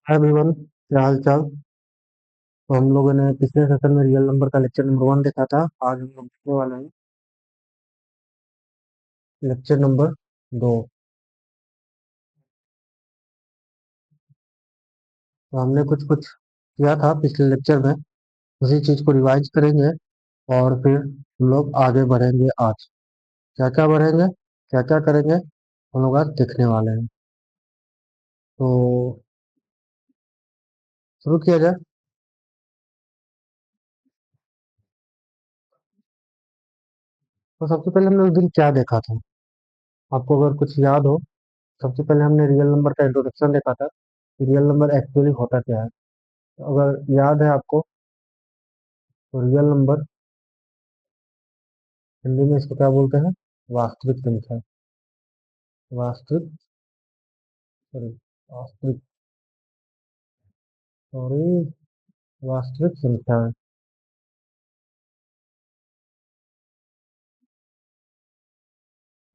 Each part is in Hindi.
हाय एवरीवन, क्या हाल चाल। तो हम लोगों ने पिछले सेशन में रियल नंबर का लेक्चर नंबर 1 देखा था। आज हम लोग देखने वाले हैं लेक्चर नंबर 2। तो हमने कुछ कुछ किया था पिछले लेक्चर में, उसी चीज को रिवाइज करेंगे और फिर हम लोग आगे बढ़ेंगे। आज क्या क्या बढ़ेंगे, क्या क्या करेंगे, हम लोग आज देखने वाले हैं। तो शुरू किया जाए। तो सबसे पहले हमने उस दिन क्या देखा था, आपको अगर कुछ याद हो। सबसे पहले हमने रियल नंबर का इंट्रोडक्शन देखा था कि रियल नंबर एक्चुअली होता क्या है। तो अगर याद है आपको, तो रियल नंबर हिंदी में इसको क्या बोलते हैं? वास्तविक संख्या। वास्तविक, सॉरी, वास्तविक, सॉरी, वास्तविक संख्या है।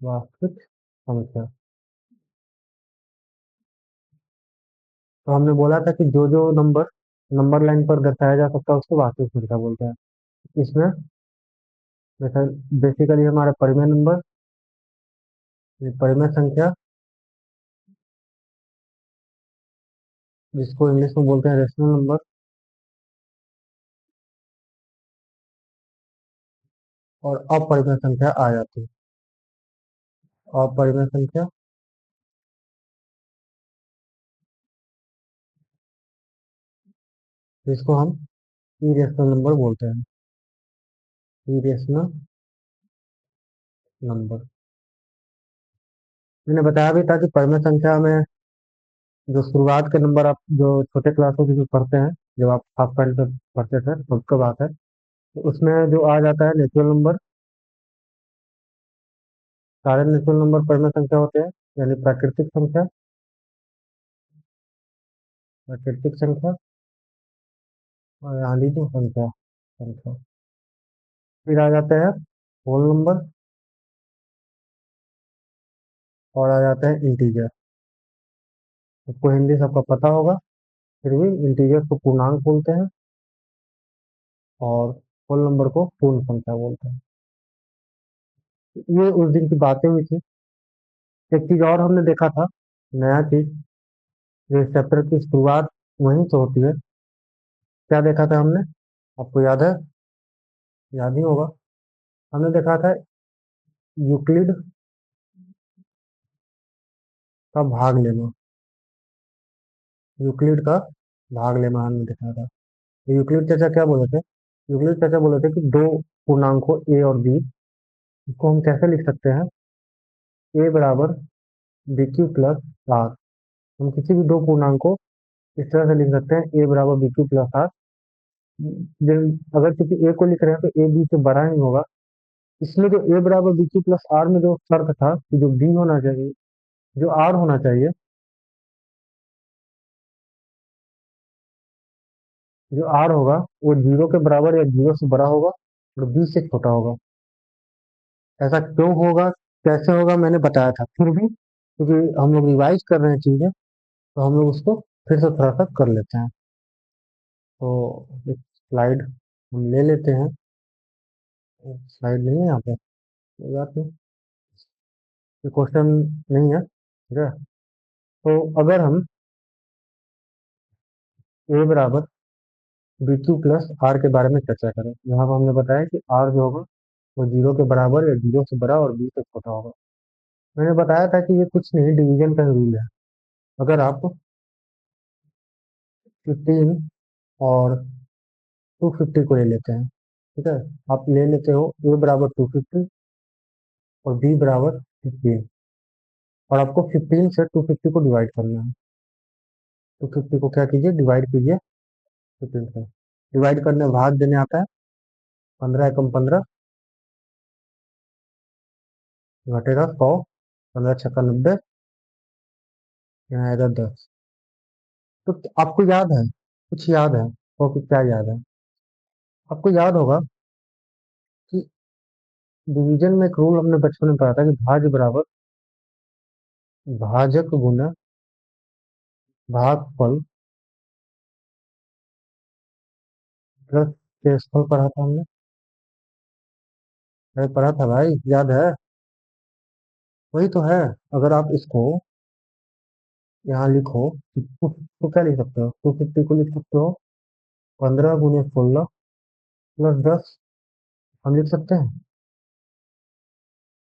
वास्तविक संख्या। तो हमने बोला था कि जो जो नंबर नंबर लाइन पर दर्शाया जा सकता है उसको वास्तविक संख्या बोलते हैं। इसमें जैसे बेसिकली हमारा परिमेय नंबर, ये परिमेय संख्या, जिसको इंग्लिश में बोलते हैं रेशनल नंबर, और अपरिमेय संख्या आ जाती है। अपरिमेय संख्या, जिसको हम इरेशनल नंबर बोलते हैं। Irrational number. मैंने बताया भी था कि परिमेय संख्या में जो शुरुआत के नंबर आप जो छोटे क्लासों की जो पढ़ते हैं, जब आप हाफ पॉइंट पे पढ़ते थे तब का बात है, तो उसमें जो आ जाता है नेचुरल नंबर, सारे नेचुरल नंबर परिमेय संख्या होते हैं, यानी प्राकृतिक संख्या, प्राकृतिक संख्या, और यहाँ लीजिए संख्या, संख्या। फिर आ जाते हैं होल नंबर, और आ जाते हैं इंटीजर। सबको हिंदी सबका पता होगा, फिर भी इंटीजर को पूर्णांक बोलते हैं और होल नंबर को पूर्ण संख्या बोलते हैं। ये उस दिन की बातें हुई थी। एक चीज और हमने देखा था, नया चीज, जो इस चैप्टर की शुरुआत वहीं से होती है। क्या देखा था हमने, आपको याद है? याद ही होगा। हमने देखा था यूक्लिड का भाग लेना। यूक्लिड का भाग लेना हमने देखा था। तो यूक्लिड चाचा क्या बोले थे? यूक्लिड चाचा बोले थे कि दो पूर्णांकों ए और बी, इसको हम कैसे लिख सकते हैं? ए बराबर बी क्यू प्लस आर। हम किसी भी दो पूर्णांक को इस तरह से लिख सकते हैं, ए बराबर बी क्यू प्लस आर। अगर किसी ए को लिख रहे हैं तो ए बी से बड़ा नहीं होगा। इसमें जो ए बराबर बी क्यू प्लस आर में जो शर्त था कि जो बी होना चाहिए, जो आर होना चाहिए, जो आर होगा वो जीरो के बराबर या जीरो से बड़ा होगा और बी से छोटा होगा। ऐसा क्यों होगा, कैसे होगा, मैंने बताया था। फिर भी क्योंकि हम लोग रिवाइज कर रहे हैं चीजें, तो हम लोग उसको फिर से थोड़ा सा कर लेते हैं। तो एक स्लाइड हम ले लेते हैं। स्लाइड नहीं है यहाँ पे, कोई बात नहीं, ये क्वेश्चन नहीं है, ठीक है। तो अगर हम ए बराबर बी क्यू प्लस आर के बारे में चर्चा करें, यहाँ पर हमने बताया कि आर जो होगा वो जीरो के बराबर या जीरो से बड़ा और बी से छोटा होगा। मैंने बताया था कि ये कुछ नहीं, डिवीजन का रूल है। अगर आप 15 और 250 को ले लेते हैं, ठीक है, आप ले लेते हो ए बराबर 250 और बी बराबर 15, और आपको 15 से 250 को डिवाइड करना है। 250 को क्या कीजिए, डिवाइड कीजिए 15 से। डिवाइड करने भाग देने आता है, 15 एकम 15, घटेगा 100, 15 छक्का 90, यहाँ आएगा 10। तो आपको याद है, कुछ याद है, तो कुछ क्या याद है? आपको याद होगा कि डिवीजन में एक रूल हमने बचपन में पढ़ा था कि भाज्य बराबर भाजक गुना भागफल प्लस केसफल पढ़ा था हमने। अरे पढ़ा था भाई, याद है? वही तो है। अगर आप इसको यहाँ लिखो तो क्या लिख सकते हो? 250 को लिख सकते हो 15 × 16 +10। हम लिख सकते हैं।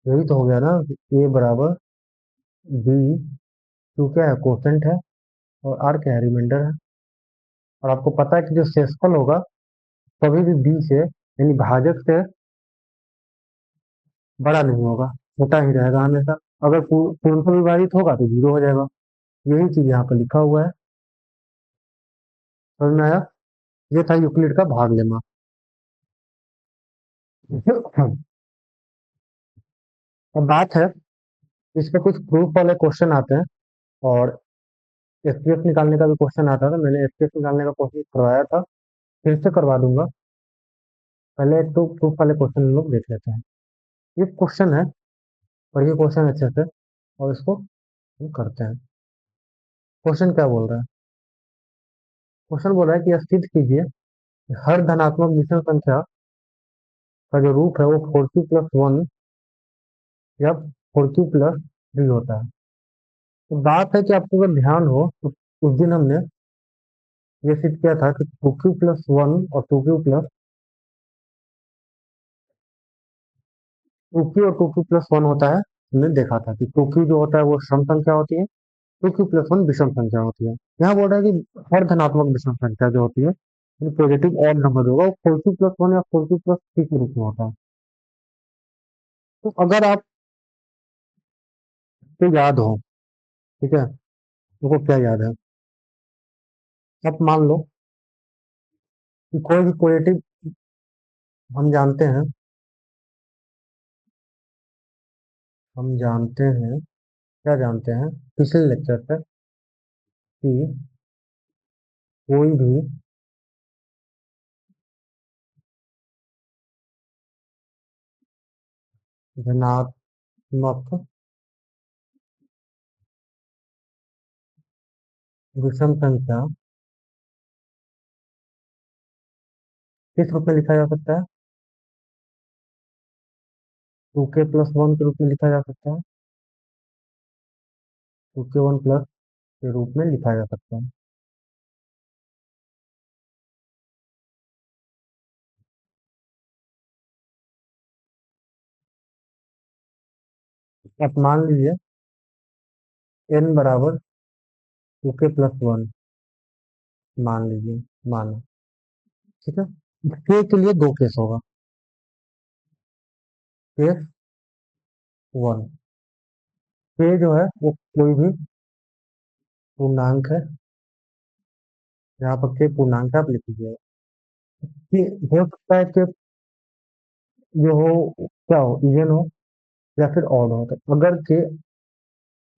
यही तो हो गया ना कि ए बराबर बी। क्यू क्या है? कोसेंट है। और आर क्या है? रिमाइंडर है। और आपको पता है कि जो शेषफल होगा कभी भी बी से यानी भाजक से बड़ा नहीं होगा, छोटा ही रहेगा हमेशा। अगर पूर्णतः विभाजित होगा तो जीरो हो जाएगा। यही चीज यहाँ पर लिखा हुआ है। समझ में आया? ये था यूक्लिड का भाग लेमा। अब बात है, इस पे कुछ प्रूफ वाले क्वेश्चन आते हैं। और एसपीएफ निकालने का भी क्वेश्चन आता था। मैंने एसपीएफ निकालने का कोशिश करवाया था, फिर से करवा दूंगा। पहले एक तो प्रूफ वाले क्वेश्चन हम लोग देख लेते हैं। ये क्वेश्चन है, और ये क्वेश्चन अच्छे से, और इसको हम करते हैं। क्वेश्चन क्या बोल रहा है? क्वेश्चन बोल रहा है कि स्थित कीजिए कि हर धनात्मक विषम संख्या का जो रूप है वो 4q+1 या 4q+3 होता है। तो बात है कि आपको अगर ध्यान हो तो उस दिन हमने ये सिद्ध किया था कि 2q+1 और 2q और 2q+1 होता है। हमने देखा था कि 2q जो होता है वो सम संख्या होती है, 2q+1 विषम संख्या होती है। यहाँ बोल रहा है कि हर धनात्मक विषम संख्या जो होती है, पॉजिटिव ऑड नंबर होगा, वो 4q+1 या 4q+3 के रूप में होता है। तो अगर आपको याद हो, ठीक है, तो क्या याद है? आप मान लो कि कोई भी पॉजिटिव, हम जानते हैं हम जानते हैं क्या जानते हैं पिछले लेक्चर से, कि कोई भी धनात्मक विषम संख्या किस रूप में लिखा जा सकता है? 2k+1 के रूप में लिखा जा सकता है। 2k1+ के रूप में लिखा जा सकता है। आप मान लीजिए n बराबर 2k+1, मान लीजिए, मानो, ठीक है। k के लिए दो केस होगा। केस 1, k जो है वो कोई भी पूर्णांक है। यहाँ पर k पूर्णांक है, आप लिख लीजिएगा। कि हो सकता है कि जो हो क्या हो, इवन हो या फिर ऑड हो। तो अगर के,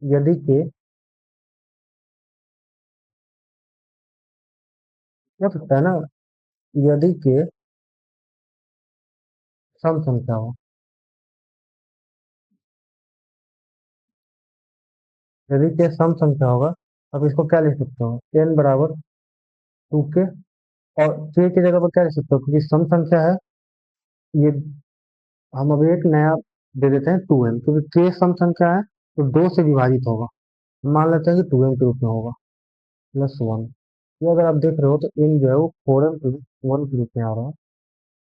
यदि के, हो सकता है ना, यदि के सम संख्या हो, यदि के सम संख्या होगा, अब इसको क्या लिख सकते हो? n बराबर 2k। और k की जगह पर क्या लिख सकते हो? क्योंकि सम संख्या है ये, हम अभी एक नया दे देते हैं 2n, क्योंकि k सम संख्या है तो 2 से विभाजित होगा। मान लेते हैं कि 2n के रूप में होगा, +1। ये अगर आप देख रहे हो तो n जो है वो 4n+1 के रूप में आ रहा है।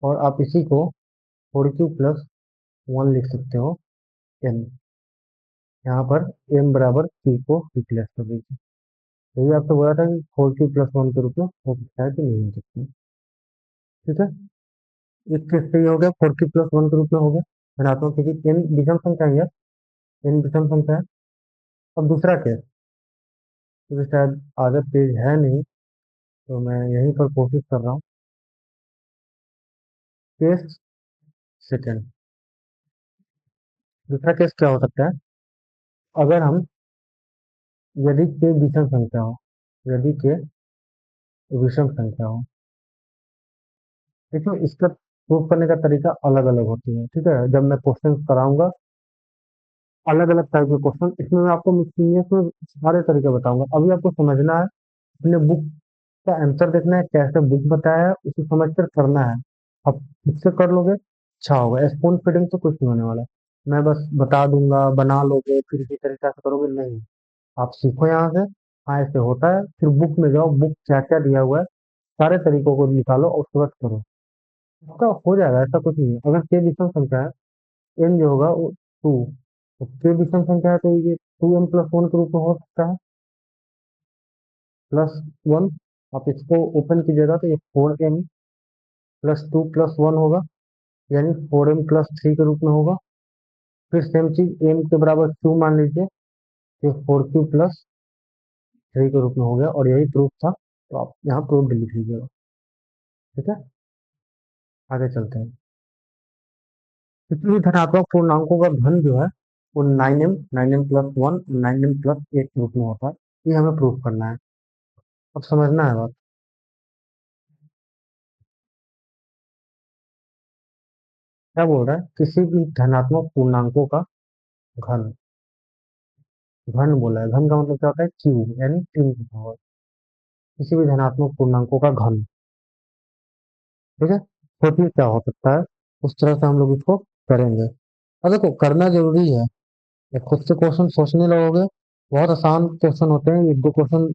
और आप इसी को 4q+1 लिख सकते हो n। यहाँ पर m बराबर q को रिप्लेस कर दीजिए। यही आपसे बोला था कि 4q+1 के रूप में हो सकता है कि नहीं हो सकता। ठीक है, एक केस तो ये हो गया, 4q+1 के रूप में हो गया धनात्मक, क्योंकि n विषम संख्या ही है, n विषम संख्या है। अब दूसरा केस, क्योंकि शायद आगे पेज है नहीं तो मैं यहीं पर कोशिश कर रहा हूँ। केस सेकेंड, दूसरा केस क्या हो सकता है? अगर हम, यदि के विषम संख्या हो, यदि के विषम संख्या हो, देखो इसका प्रूफ करने का तरीका अलग अलग होती है। ठीक है, जब मैं क्वेश्चन कराऊंगा अलग अलग टाइप के क्वेश्चन, इसमें मैं आपको मिसलिनियस में सारे तरीके बताऊंगा। अभी आपको समझना है अपने बुक का आंसर देखना है, कैसे बुक बताया है उसे समझ कर करना है। अब खुद से कर लोगे अच्छा होगा, स्पून फीडिंग से कुछ नहीं होने वाला। मैं बस बता दूंगा, बना लोगे फिर इसी तरीके से करोगे नहीं। आप सीखो यहाँ से, हाँ ऐसे होता है, फिर बुक में जाओ, बुक क्या क्या दिया हुआ है सारे तरीकों को निकालो और उसके बाद करो। उसका हो जाएगा, ऐसा कुछ नहीं है। अगर के विषम संख्या है, एन जो होगा वो टू, तो के विषम संख्या है तो ये 2m+1 के रूप में हो सकता है, +1। आप इसको ओपन कीजिएगा तो ये 4m+2+1 होगा, यानी 4m+3 के रूप में होगा। फिर सेम चीज एम के बराबर क्यू मान लीजिए, ये 4q+3 के रूप में हो गया, और यही प्रूफ था, तो आप यहाँ प्रूफ भी लिख लीजिएगा। ठीक है, आगे चलते हैं। किसी भी धनात्मक पूर्णांकों का घन जो है वो 9m+1 9m+1 के रूप में होता है। ये हमें प्रूफ करना है, अब समझना है बात। क्या बोल रहा है, किसी भी धनात्मक पूर्णांकों का घन, घन बोला है, घन का मतलब क्या होता है, क्यूब यानी 3 की पावर। किसी भी धनात्मक पूर्णांकों का घन, ठीक है, सोचिए क्या हो सकता है, उस तरह से हम लोग इसको करेंगे। अब देखो करना जरूरी है, ये खुद से क्वेश्चन सोचने लगोगे, बहुत आसान क्वेश्चन होते हैं, एक दो क्वेश्चन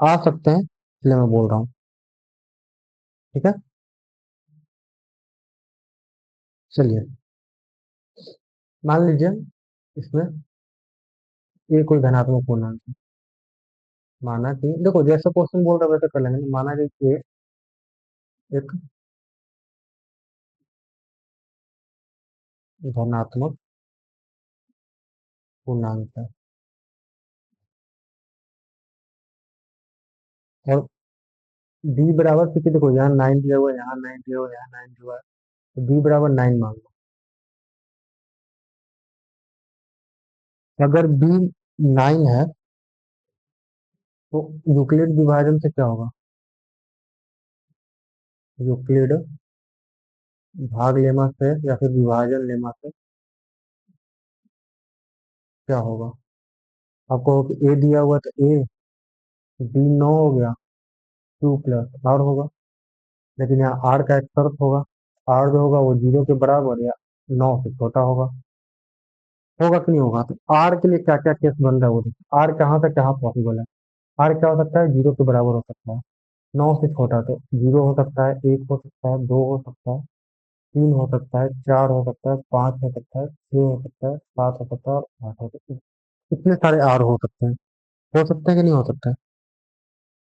आ सकते हैं, इसलिए मैं बोल रहा हूँ। ठीक है, चलिए मान लीजिए इसमें ये कोई धनात्मक पूर्णांक है। माना कि देखो जैसे क्वेश्चन बोल रहा है वैसे कर लेंगे, माना कि ये एक धनात्मक पूर्णांक है, और b बराबर, क्योंकि देखो यहाँ 9 दिया हुआ है, यहाँ 9 दिया हुआ है, यहाँ 9 दिया हुआ है, तो b बराबर 9 मान लो। अगर b 9 है तो यूक्लिड विभाजन से क्या होगा, यूक्लिड भाग लेमा से या फिर विभाजन लेमा से क्या होगा। आपको a दिया हुआ तो a, b 9 हो गया, 2 प्लस r होगा, लेकिन यहाँ r का एक शर्त होगा, r जो होगा वो 0 के बराबर या 9 से छोटा होगा। होगा कि नहीं होगा, तो r के लिए क्या क्या केस बन रहा है वो देखिए, r कहाँ से कहाँ पॉसिबल है। r क्या हो सकता है, 0 के बराबर हो सकता है, 9 से छोटा, तो 0 हो सकता है, 1 हो सकता है, 2 हो सकता है, 3 हो सकता है, 4 हो सकता है, 5 हो सकता है, 6 हो सकता है, 7 हो सकता है और 8 हो सकता है। इतने सारे r हो सकते हैं, हो सकते हैं कि नहीं हो सकता है।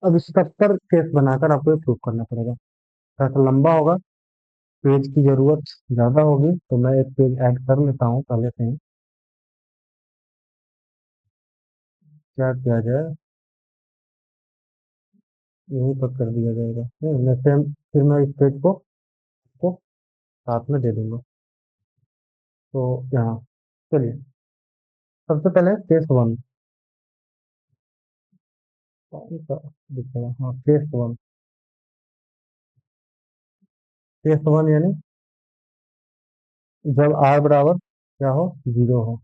अब इस 70 केस बनाकर आपको ये प्रूव करना पड़ेगा, थोड़ा सा लंबा होगा, पेज की जरूरत ज्यादा होगी, तो मैं एक पेज ऐड कर लेता हूँ पहले से ही। क्या किया जाए, यहीं पर कर दिया जाएगा, मैं सेम, फिर मैं इस पेज को साथ में दे दूंगा। तो यहाँ चलिए, सबसे पहले केस 1, कौन सा दिखेगा, हाँ केस 1। केस 1 यानी जब r बराबर क्या हो, 0 हो,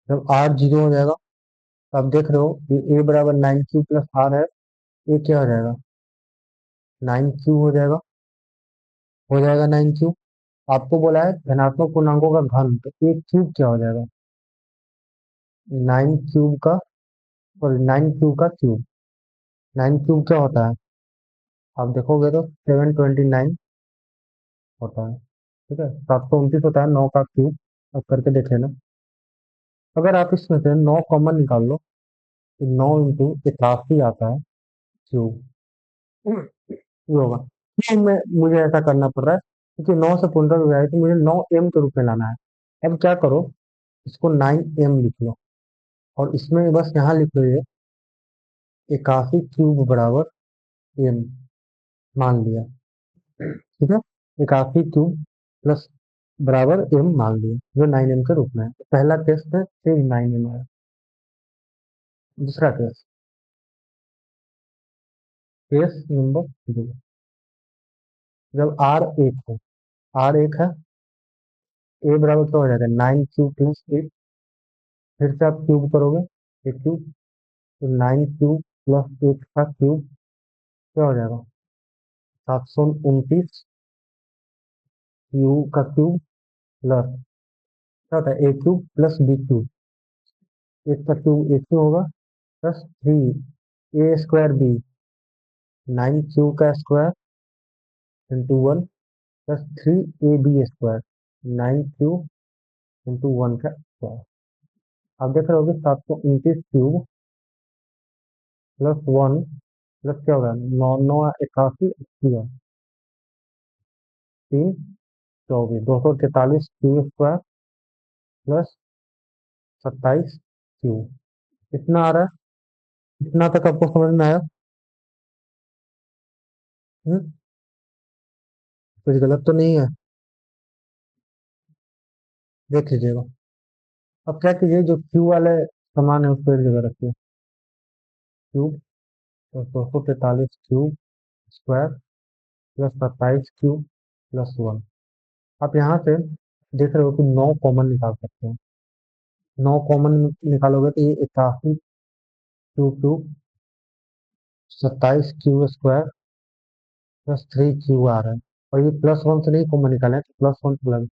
जब r 0 हो जाएगा, तो आप देख रहे हो कि a बराबर 9q+r है, ये क्या हो जाएगा, 9q हो जाएगा, हो जाएगा 9q। आपको बोला है धनात्मक पूर्णांकों का घन, तो एक क्यूब क्या हो जाएगा, 9 क्यूब का, और 9 क्यूब का क्यूब, 9 क्यूब क्या होता है, आप देखोगे तो 729 होता है। ठीक है, 729 होता है 9 का क्यूब, अब करके देख लेना। अगर आप इसमें से 9 कॉमन निकाल लो, तो 9 × 81 आता है क्यूब, ये होगा। क्यों मैं मुझे ऐसा करना पड़ रहा है, क्योंकि 9 से पुनरावृत्ति मुझे 9m के रूप में लाना है। अब क्या करो, इसको 9m लिख लो, और इसमें बस यहाँ लिख लो ये 81 क्यूब बराबर m, मान लिया। ठीक है, 81 क्यूब प्लस बराबर m मान लिया, जो 9m के रूप में है। तो पहला केस में फिर 9m आया। दूसरा केस, केस नंबर 2, जब r 1 है, r 1 है, a बराबर क्या हो जाएगा, 9 क्यूब + 8, फिर से आप क्यूब करोगे, एक क्यूब, तो 9 क्यूब प्लस 8 का क्यूब क्या हो जाएगा? 729 क्यू का क्यूब प्लस क्या होता है, ए क्यूब प्लस बी क्यूब, एक का क्यूब ए क्यूब होगा प्लस 3 a² बी, 9 क्यू का square into 1 plus 3 ab², 9 Q into 1 का स्क्वायर। आप देख रहे होगे 729 क्यूब प्लस 1 प्लस क्या होगा, 9 9 81 3 24, 243 क्यू प्लस 27 क्यू। इतना आ रहा है, इतना तक आपको समझ में आया? हम्म? कुछ गलत तो नहीं है? देख लीजिएगा। अब क्या कीजिए, जो क्यू वाले सामान है उसको एक जगह रखिए। क्यूब, तो 243 cube square plus 27 cube plus 1। आप यहाँ से देख रहे हो कि 9 कॉमन निकाल सकते हैं। 9 कॉमन निकालोगे तो ये 81 क्यू क्यूब 27 क्यू² प्लस 3 क्यू आ रहा है। और ये प्लस 1 से नहीं कॉमन निकाले हैं, तो प्लस 1 तो लगे।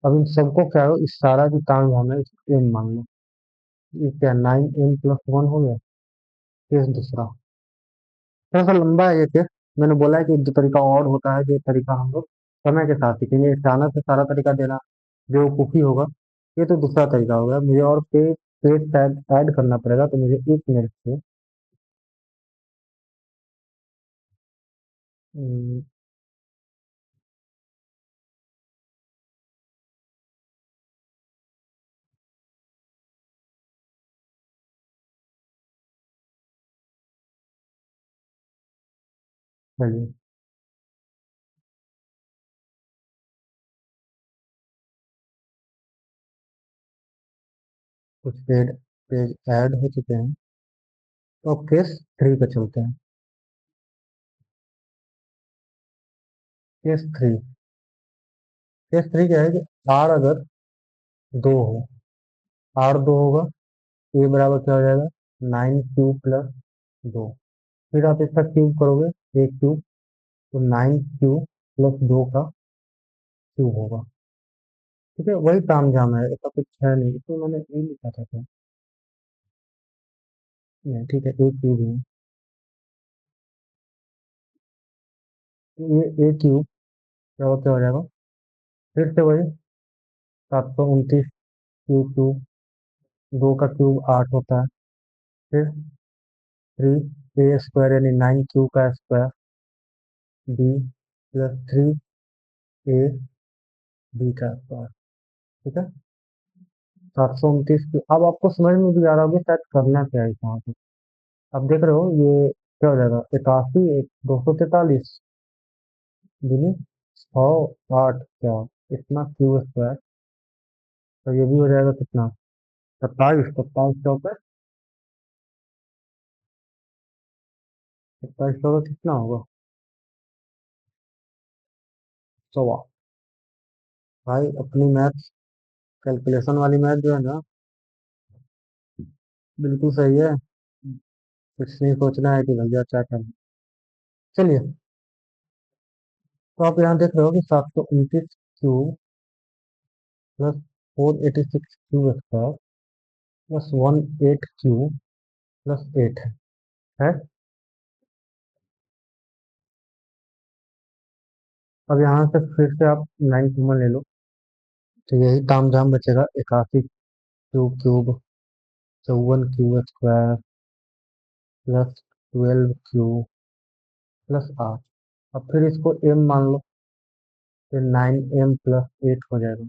अब इन सबको क्या हो, इस सारा जो ताम झाम है इसको एम मान लो। ये क्या, 9m+1 हो गया। केस दूसरा थोड़ा सा लंबा है ये केस। मैंने बोला है कि जो तरीका और होता है, जो तरीका हम लोग समय के साथ सीखेंगे, अचानक से सारा तरीका देना बेवकूफ़ी होगा। ये तो दूसरा तरीका होगा, मुझे और पेज ऐड करना पड़ेगा, तो मुझे 1 मिनट से हम्म, चलिए कुछ पेज पेज ऐड हो चुके हैं। तो अब केस 3 पे चलते हैं। केस 3, केस 3 क्या है कि आर अगर 2 हो, आर 2 होगा, ए बराबर क्या हो जाएगा, 9 क्यू प्लस 2। फिर आप इसका क्यूब करोगे, ए क्यूब, तो 9 क्यू प्लस 2 का क्यूब होगा। ठीक है, वही ताम झाम है, ऐसा कुछ है नहीं, इसमें मैंने ए लिखा था क्या? नहीं, ठीक है, ए क्यूब है। ये ए क्यूब क्या हो जाएगा, फिर से वही 729 क्यू क्यूब, 2 का क्यूब 8 होता है, फिर 3 a² यानी 9 क्यू का square B plus 3 a B का स्क्वायर। ठीक है, 729 की अब आपको समझ में भी आ रहा होगा शायद करना क्या है यहाँ पे। अब देख रहे हो ये क्या हो जाएगा, 81 एक 243 दूनी 108 क्या, इतना क्यू²। तो ये भी हो जाएगा कितना, 27, 27 चौके 27 चौके कितना होगा, 100। भाई अपनी मैथ, कैलकुलेशन वाली मैथ जो है ना, बिल्कुल सही है। कुछ नहीं सोचना है कि भैया क्या करना। चलिए, तो आप यहाँ देख रहे हो कि 729 क्यू प्लस 486 क्यू² प्लस 18 क्यू प्लस 8 है। अब यहाँ से फिर से आप 9 कॉमन ले लो, तो यही ताम झाम बचेगा, 81 क्यू क्यूब 54 क्यू² प्लस 12 क्यू प्लस 8। अब फिर इसको एम मान लो, फिर 9m+8 हो जाएगा।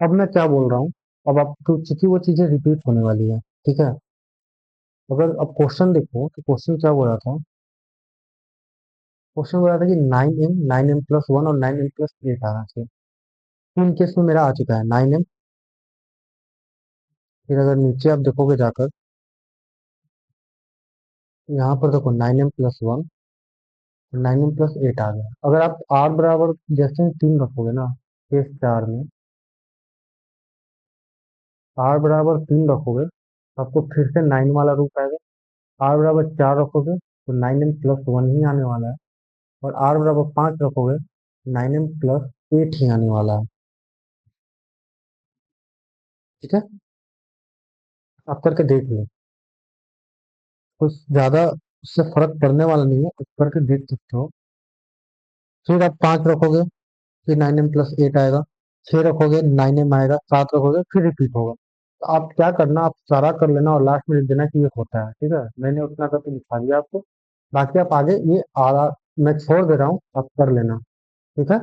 अब मैं क्या बोल रहा हूँ, अब आप तो चूंकि वो चीजें रिपीट होने वाली है, ठीक है। अगर अब क्वेश्चन देखो तो क्वेश्चन क्या बोल रहा था, क्वेश्चन बोल रहा था कि 9m+1 और 9m+8 आना चाहिए। तो इन केस में मेरा आ चुका है 9m। फिर अगर नीचे आप देखोगे जाकर, यहाँ पर देखो 9m+1 और 9m+8 आ गया। अगर आप आर बराबर जैसे ही 3 रखोगे ना, केस 4 में आर बराबर 3 रखोगे, तो आपको फिर से 9 वाला रूप आएगा। आर बराबर 4 रखोगे तो 9m+1 ही आने वाला है, और आर बराबर 5 रखोगे 9m+8 ही आने वाला है। ठीक है, आप करके देख लो, कुछ ज़्यादा उससे फर्क पड़ने वाला नहीं है, आप करके देख सकते हो। फिर आप 5 रखोगे, फिर 9m+8 आएगा, 6 रखोगे 9m आएगा, 7 रखोगे फिर रिपीट होगा। तो आप क्या करना, आप सारा कर लेना और लास्ट में लिख देना कि ये होता है। ठीक है, मैंने उतना करके दिखा दिया आपको, बाकी आप आगे ये आरा मैं छोड़ दे रहा हूँ, आप कर लेना। ठीक है,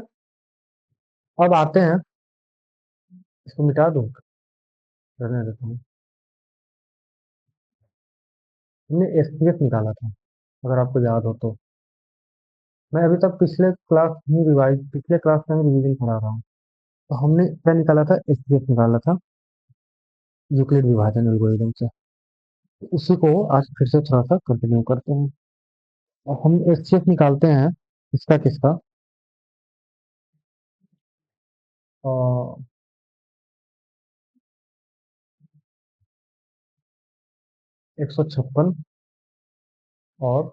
अब आते हैं, इसको मिटा दूँ, रहने देता हूँ। हमने एसपीएफ निकाला था, अगर आपको याद हो तो। मैं अभी तक पिछले क्लास का ही रिवीजन करा रहा हूँ। तो हमने क्या निकाला था, एसपीएफ निकाला था, यूक्लिड विभाजन एल्गोरिदम से। तो उसी को आज फिर से थोड़ा सा कंटिन्यू करते हैं। और हम एचसीएफ निकालते हैं, इसका किसका, 156 और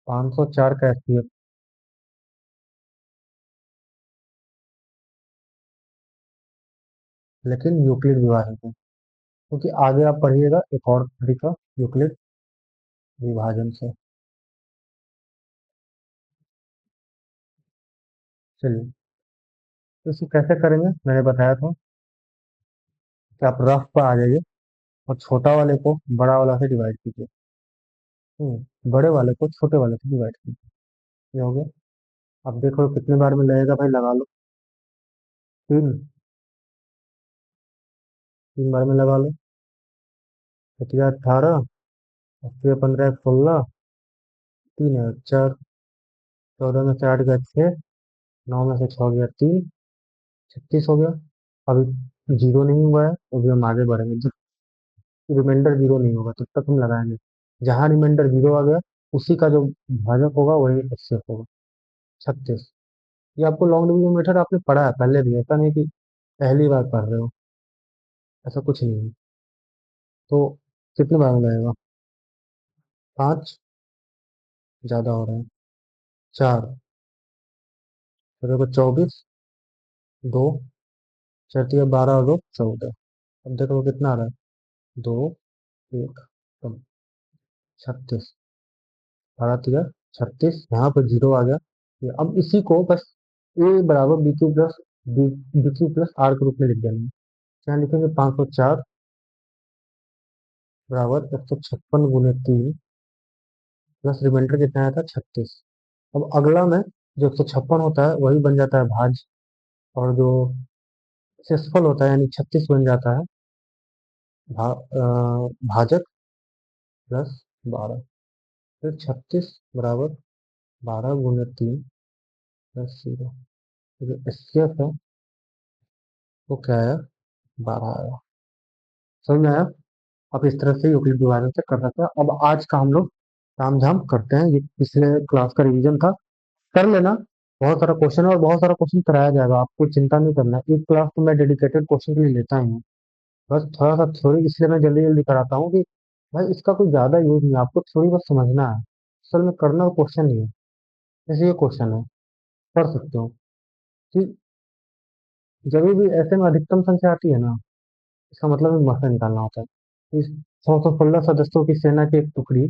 504 का एचसीएफ, लेकिन यूक्लिड विभाजन से, क्योंकि आगे आप पढ़िएगा एक और तरीका यूक्लिड विभाजन से। चलिए, तो इसको कैसे करेंगे, मैंने बताया था कि आप रफ पर आ जाइए और छोटा वाले को बड़ा वाला से डिवाइड कीजिए। बड़े वाले को छोटे वाले से डिवाइड कीजिए, ये हो गया। अब देखो कितने बार में लगेगा भाई, लगा लो। तीन, 3 बार में लगा लो। 18, 15, 16, 3 है 4, 14 में से 8 गया 6, 9 में से 6 गया 3, 36 हो गया। अभी जीरो नहीं हुआ है तो भी हम आगे बढ़ेंगे, जब रिमाइंडर जीरो नहीं होगा तब तक हम लगाएंगे। जहां रिमाइंडर जीरो आ गया, उसी का जो भाजक होगा वही एक्सेप होगा। 36, ये आपको लॉन्ग डिवीजन मेथड आपने पढ़ा है पहले भी, ऐसा नहीं कि पहली बार पढ़ रहे हो, ऐसा कुछ नहीं है। तो कितने बार में लगेगा, 5 ज्यादा हो रहे हैं, 4, तो देखो 24, 2, 4 12 और 2 14। अब देखो कितना आ रहा है, 2, 1, कम, 36, 12 3 36, यहाँ पर जीरो आ गया। अब इसी को बस ए बराबर बी क्यू प्लस आर के रूप में लिख देना है। क्या लिखेंगे, 504 बराबर 156 × 3 प्लस रिमाइंडर कितना आया था, 36। अब अगला में जो 156 होता है वही बन जाता है भाज, और जो शेषफल होता है यानी 36 बन जाता है भाजक +12। फिर 36 बराबर 12 × 3 प्लस 0। जो एससीएफ है वो क्या आया, 12 आया। समझ में आया, आप इस तरह से यूक्लिड विभाजन से कर सकते हैं। अब आज का हम लोग ताम झाम करते हैं, ये पिछले क्लास का रिवीजन था, कर लेना। बहुत सारा क्वेश्चन है और बहुत सारा क्वेश्चन कराया जाएगा, आपको चिंता नहीं करना है। एक क्लास तो मैं डेडिकेटेड क्वेश्चन के लिए लेता ही हूँ। बस थोड़ा सा थ्योरी इसलिए मैं जल्दी जल्दी कराता हूँ कि भाई इसका कोई ज्यादा यूज नहीं है, आपको थ्योरी बस समझना है, असल में करना क्वेश्चन ही है। जैसे ये क्वेश्चन है, पढ़ सकते हो कि जब भी ऐसे में अधिकतम संख्या आती है ना, इसका मतलब मसला निकालना होता है। इस 116 सदस्यों की सेना की एक टुकड़ी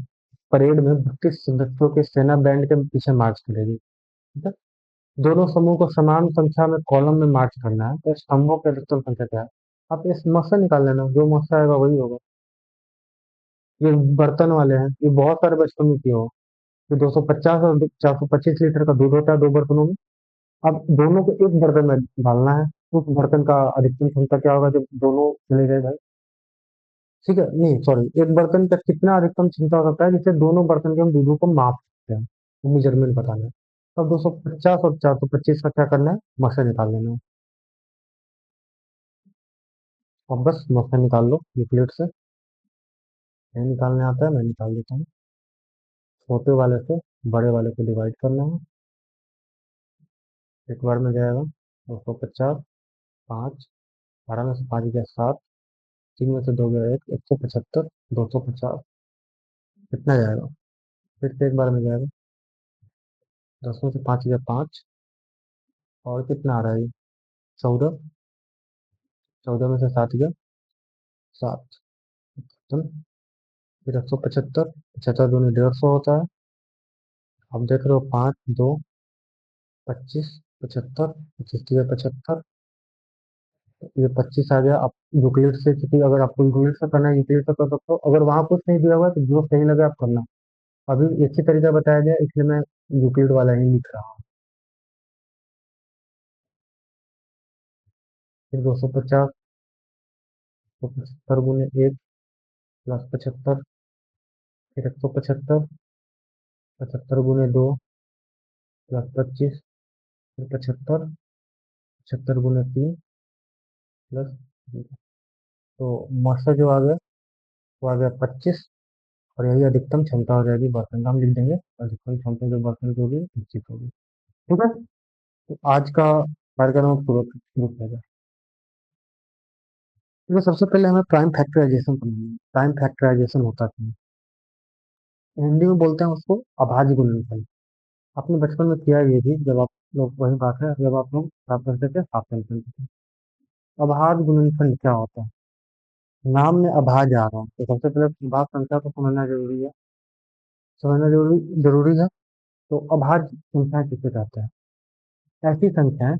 परेड में 32 सदस्यों के सेना बैंड के पीछे मार्च करेगी। ठीक है, दोनों समूह को समान संख्या में कॉलम में मार्च करना है, तो स्तंभों की अधिकतम संख्या क्या है। आप इस मसला निकाल लेना, जो मसला आएगा वही होगा। ये बर्तन वाले हैं, ये बहुत सारे बचपन में किए हो, ये 250 और 425 लीटर का दूध होता है 2 बर्तनों में। अब दोनों को एक बर्तन में डालना है, उस बर्तन का अधिकतम क्षमता क्या होगा जब दोनों चले गए भाई। ठीक है, नहीं सॉरी, एक बर्तन का कितना अधिकतम क्षमता हो सकता है जिससे दोनों बर्तन के हम दूधों को माप सकते हैं, वो मेजरमेंट बताना है। तब 250 और 425 का क्या करना है, मसा निकाल लेना है। अब बस मसा निकाल लो यूक्लिड से, नहीं निकालने आता है मैं निकाल देता हूँ। छोटे वाले से बड़े वाले को डिवाइड करना है, एक बार में जाएगा 250, 5, 12 में से 5 गया 7, तीन में से दो गया एक, 175, 250, कितना जाएगा? फिर से एक बार में जाएगा। 10 में से 5 गया 5, और कितना आ रहा है ये? 14, 14 में से 7 गया 7, फिर 175, 75 दूनी 150 होता है। अब देख रहे हो 5 2 25, 75, 25 75, ये 25 आ गया। अब यूक्लिड से, क्योंकि अगर आपको यूक्लिड से करना है यूक्लिड से कर सकते हो, अगर वहां कुछ नहीं दिया हुआ है तो जो सही लगे आप करना। अभी एक ही तरीका बताया गया इसलिए मैं यूक्लिड वाला ही लिख रहा हूँ। फिर 250, तो 75 गुने 1 प्लस 75, फिर 175, 75 गुने 2 प्लस 25, फिर 75, 75 गुने 3 प्लस 0। तो मास्टर जो आ गया वो आ गया 25, और यही अधिकतम क्षमता हो जाएगी बर्तन का, हम लिख देंगे अधिकतम क्षमता जो बर्तन की होगी 25 होगी। ठीक है, तो आज का कार्यक्रम पूरा शुरू किया जाए। तो सबसे पहले हमें प्राइम फैक्टराइजेशन करना है। प्राइम फैक्टराइजेशन होता है, हिंदी में बोलते हैं उसको अभाज्य गुणनफल। आपने बचपन में किया ये भी, जब आप लोग, वही बात है जब आप लोग साफ करते थे, साफ करते थे। अभाज्य गुणनफल क्या होता है? नाम में अभाज्य आ रहा है, तो सबसे पहले अभाज्य संख्या को समझना जरूरी है। समझना जरूरी जरूरी है। तो अभाज्य संख्या किसे कहते हैं? ऐसी संख्या है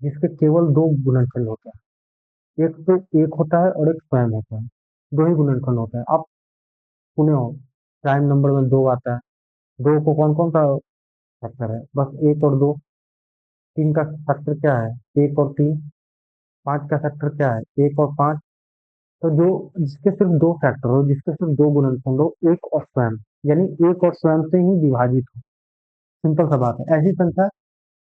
जिसके केवल दो गुणनफल होते हैं। एक तो एक होता है और एक स्वयं होता है। दो ही गुणनफल होता है। आप सुने हो प्राइम नंबर में दो आता है। दो को कौन कौन सा फैक्टर है? बस एक और दो। तीन का फैक्टर क्या है? एक और तीन। पांच का फैक्टर क्या है? एक और पांच। तो जो, जिसके सिर्फ दो फैक्टर हो, जिसके सिर्फ दो गुणनफल हो, एक और स्वयं, यानी एक और स्वयं से ही विभाजित हो, सिंपल सा बात है। ऐसी संख्या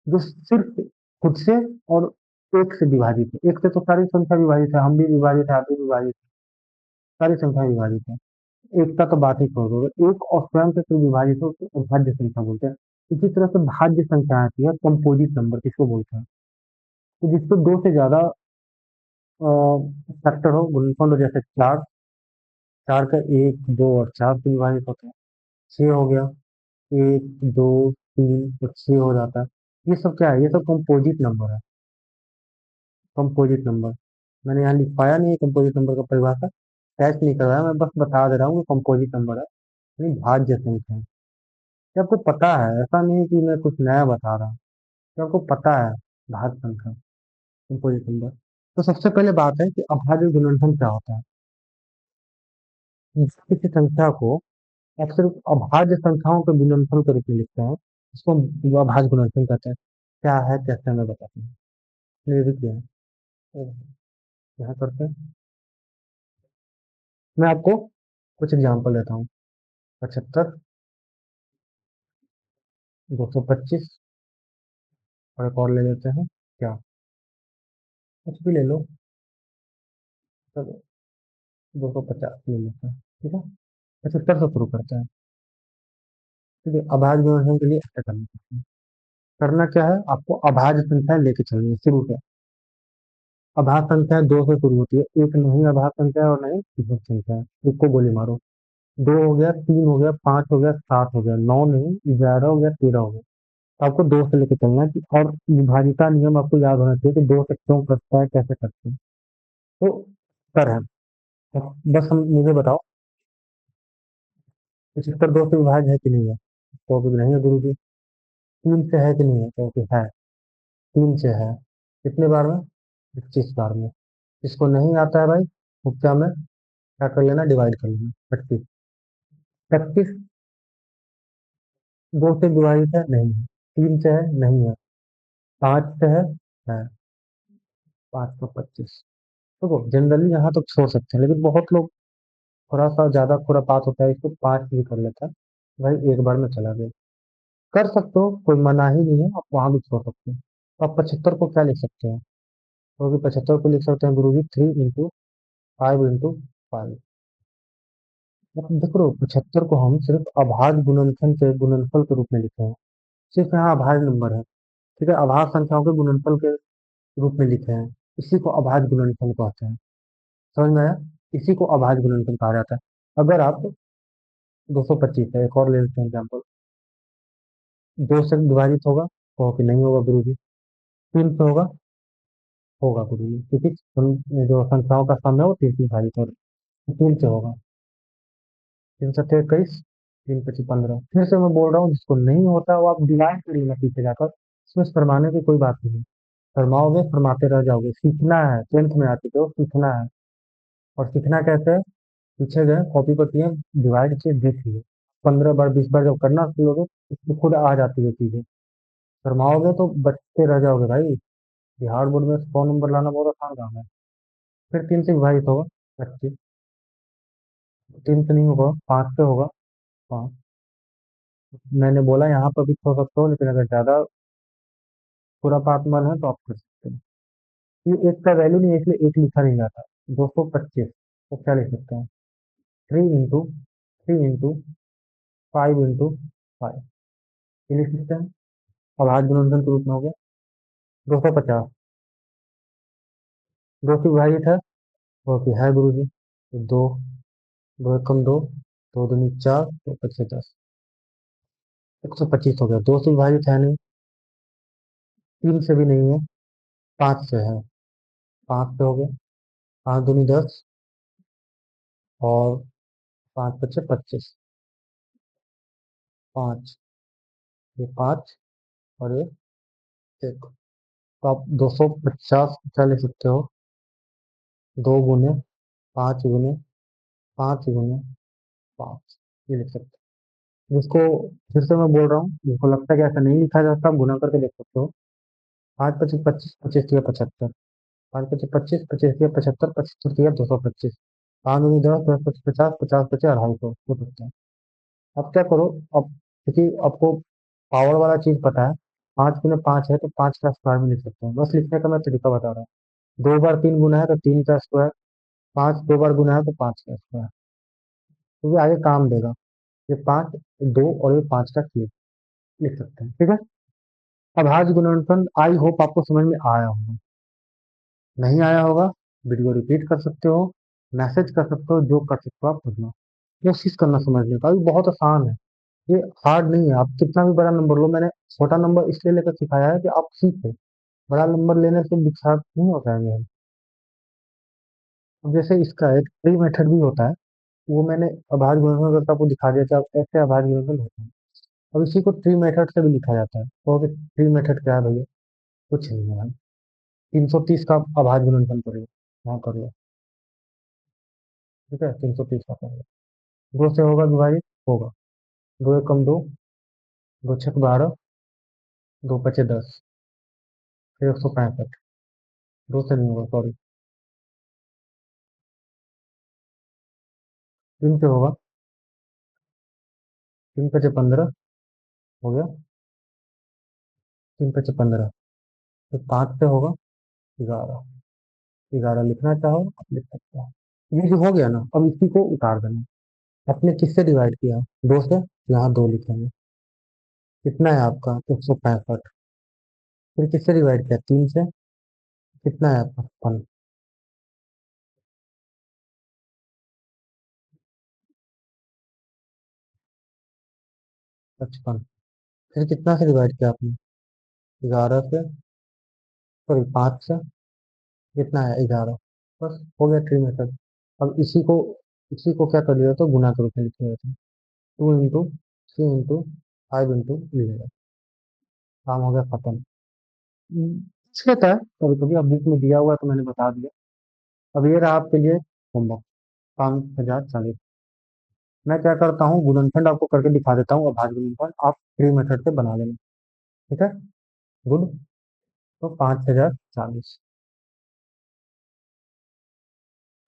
जो सिर्फ खुद से और एक से विभाजित है। एक से तो सारी संख्या विभाजित है, हम भी विभाजित है, आप भी विभाजित है, सारी संख्या विभाजित है। एक का तो बात ही छोड़ दो, अगर एक और स्वयं से तो विभाजित हो तो अभाज्य संख्या बोलते हैं। इसी तरह से भाज्य संख्या आती है, कंपोजिट नंबर किसको बोलते हैं? तो जिसको दो से ज्यादा फैक्टर हो, गुणनफल हो, जैसे चार, चार का एक दो और चार से विभाजित होता है। छह हो गया, एक दो तीन और छह हो जाता है। ये सब क्या है? ये सब कंपोजिट नंबर है। कंपोजिट नंबर, मैंने यहाँ लिख पाया नहीं है कंपोजिट नंबर का परिभाषा, टेस्ट नहीं करवाया, मैं बस बता दे रहा हूँ कि कंपोजिट नंबर है, यानी भाज्य संख्या है। ये आपको पता है, ऐसा नहीं है कि मैं कुछ नया बता रहा हूँ, ये आपको पता है। भाज्य संख्या, कंपोजिट नंबर। तो सबसे पहले बात है कि अभाज्य गुणनफल क्या होता है। किसी संख्या को आप सिर्फ अभाज्य संख्याओं के गुणनफल के रूप में लिखते हैं, इसको हम अभाज्य गुणनफल कहते हैं। क्या है कैसे, मैं बताता हूँ। ये भी क्या है, तो यहाँ करते हैं। मैं आपको कुछ एग्जांपल देता हूँ। 75, 225, और एक और ले लेते हैं, क्या, कुछ भी ले लो, चलो 250 ले लेते हैं, ठीक है। 75 से शुरू करते हैं। ठीक है, अभाज्य गुणनफल के लिए ऐसा करना है। करना क्या है, आपको अभाज्य संख्या लेके चलनी है शुरू से। अभाज्य संख्या दो से शुरू होती है, एक नहीं अभाज्य संख्या और नहीं विषम संख्या है, एक को गोली मारो। दो हो गया, तीन हो गया, पांच हो गया, सात हो गया, नौ नहीं 11 हो गया, 13 हो गया। तो आपको दो से लेके चलना है और विभाजिता नियम आपको याद होना चाहिए कि दो से क्यों करता है, कैसे करते हैं। तो कर है, तो बस हम, मुझे बताओ 75 दो से विभाज्य है कि नहीं है? तो कि नहीं है गुरु जी। तीन से है कि नहीं है? तो कि है, तीन से है। कितने बार में? 25 बार में। इसको नहीं आता है भाई, तो क्या में क्या कर लेना, डिवाइड कर लेना। 25, 25 दो से विभाजित है नहीं है, तीन से है नहीं है, पांच से है 525। देखो जनरली यहाँ तक छोड़ सकते हैं, लेकिन बहुत लोग थोड़ा सा ज्यादा खुरापात होता है, इसको पांच भी कर लेता है। भाई एक बार में चला गया, कर सकते हो, कोई मना ही नहीं है, आप वहां भी छोड़ सकते हो। तो आप 75 को क्या लिख सकते हैं? क्योंकि 75 को लिख सकते हैं गुरु जी 3 × 5 × 5। मतलब देखो 75 को हम सिर्फ अभाज्य गुणनफल के गुणनफल के रूप में लिखे हैं। सिर्फ यहाँ अभाज्य नंबर है, ठीक है, अभाज्य संख्याओं के गुणनफल के रूप में लिखे हैं, इसी को अभाज्य गुणनफल कहते हैं। समझ में आया? इसी को अभाज्य गुणनफल कहा जाता है। अगर आप 225 है, एक और ले लेते हैं एग्जाम्पल। दो से विभाजित होगा, कहो कि नहीं होगा गुरु जी। तीन से होगा, होगा गुरु जी, क्योंकि जो संख्याओं का सम है वो तीन से विभाजित हो रहा है, तीन से होगा। तीन सत्ते 21, तीन पच्चीस 15। फिर से मैं बोल रहा हूँ, जिसको नहीं होता वो आप डिवाइड करिए ना पीछे जाकर, इसमें शर्माने की कोई बात नहीं है। शर्माओगे, शर्माते रह जाओगे। सीखना है, 10th में आ चुके हो, सीखना है। और सीखना कैसे है? पीछे गए, कॉपी पर किए, डिवाइड किए, देख लिए। 15 बार 20 बार जब करना सीखोगे तो खुद आ जाती है चीजें। शर्माओगे तो बचते रह जाओगे भाई। बिहार बोर्ड में 100 नंबर लाना बहुत आसान काम है। फिर तीन से विभाजित होगा 25। तीन से नहीं होगा, पाँच से होगा। पाँच। मैंने बोला यहाँ पर भी हो सकते हो, लेकिन अगर ज्यादा खुरापात मन है तो आप कर सकते हो। ये एक का वैल्यू नहीं है, इसलिए एक लिखा नहीं जाता। 225 तो क्या लिख सकते हैं? 3 इंटू 5 ये लिख सकते हैं। अब हाथ गुणनफल के रूप में हो गया 250। दो से विभाजित है, वो कि है गुरु जी। तो दो, दो एकम दो, दो दूनी चार, दो पच्चीस 10, 125 हो गया। दो से विभाजित है नहीं, तीन से भी नहीं है, पाँच से है। पाँच से हो गया, पाँच दूनी 10, और पाँच पच्चे 25। पाँच, ये पाँच, और ये एक। तो आप 250 क्या लिख सकते हो? दो गुने पाँच गुने पाँच गुने पाँच, ये लिख सकते हो। जिसको फिर से मैं बोल रहा हूँ, जिसको लगता है कि ऐसा नहीं लिखा जाता, आप गुना करके देख सकते हो। पाँच पच्चीस 25, 25 या 75। पाँच पच्चीस 25, 25 या 75, 25 या 225। पाँच दूनी 10, 10 पच्चीस 50, 50 पच्चीस 250 हो सकता है। अब क्या करो? अब क्योंकि आपको पावर वाला चीज पता है, पाँच गुने पाँच है तो पाँच का स्क्वायर में लिख सकते हैं। बस लिखने का मैं तरीका बता रहा हूँ। दो बार तीन गुना है तो तीन का स्क्वायर। पाँच दो बार गुना है तो पाँच का स्क्वायर। तो ये आगे काम देगा। ये पाँच, दो, और ये पाँच का क्यूब लिख सकते हैं, ठीक है। अब आज गुणनफल आई होप आपको समझ में आया होगा। नहीं आया होगा, वीडियो रिपीट कर सकते हो, मैसेज कर सकते हो, जो कर सकते हो आप करना। कोशिश करना समझने का, ये बहुत आसान है। ये हार्ड नहीं है। आप कितना भी बड़ा नंबर लो, मैंने छोटा नंबर इसलिए लेकर सिखाया है कि आप सीखे। बड़ा नंबर लेने से विख्यात नहीं हो जाएंगे हम। अब जैसे इसका एक ट्री मेथड भी होता है, वो मैंने अभाज्य गुणनफल करके आपको दिखा दिया कि आप ऐसे अभाज्य गुणनफल होता है। अब इसी को ट्री मेथड से भी लिखा जाता है। तो ट्री मेथड क्या है भैया? कुछ नहीं है भाई। 330 का अभाज्य गुणनफल करिए, वहाँ कर लो। ठीक है, 330 का कर लो। दो से होगा विभाजित, होगा। दो एकम दो, दो छक 12, दो पचे 10, फिर 165। दो से नहीं होगा, सॉरी। तीन से होगा, तीन पचे 15 हो गया। तीन पचे 15। तो पाँच से होगा 11। 11 लिखना चाहो आप लिख सकते हो। ये जो हो गया ना, अब इसी को उतार देना। आपने किससे डिवाइड किया? दो से। यहाँ दो लिखेंगे। कितना है आपका? 165। फिर किससे डिवाइड किया? तीन से। कितना है? 55। 55। फिर कितना से डिवाइड किया आपने? 11 से, सॉरी 5 से। कितना है? 11। बस हो गया ट्री मेथड। अब इसी को क्या कर लिया? तो गुना के रूप में लिख लिया था। 2 इंटू 3 इंटू 5 इंटू 11। काम हो गया खत्म। कुछ होता है कभी कभी, अब बुक में दिया हुआ है तो मैंने बता दिया। अब ये रहा आपके लिए होमवर्क। 5040। मैं क्या करता हूँ, गुणनखंड आपको करके दिखा देता हूँ, अभाज्य गुणनफल आप ट्री मेथड से बना लेना। ठीक है, गुड। तो 5040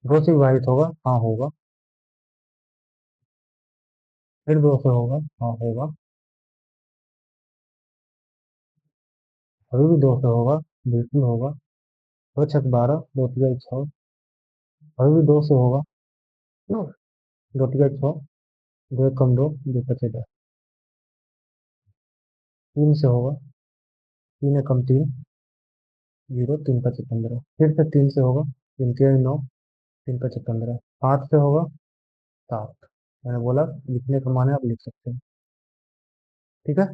दो से विभाजित होगा, हाँ होगा। फिर दो से होगा, हाँ होगा। अभी भी दो से होगा, बिल्कुल होगा। दो छक 12, दो तिया 6। अभी भी दो से होगा, नो, दो तिया 6, दो कम दो, दो पचे 10। तीन से होगा, तीन कम तीन, जीरो, तीन पचे 15। फिर से तीन से होगा, तीन तिया 9, तीन पचे 15, 5 से होगा 7। मैंने बोला लिखने का माने आप लिख सकते हैं। ठीक है,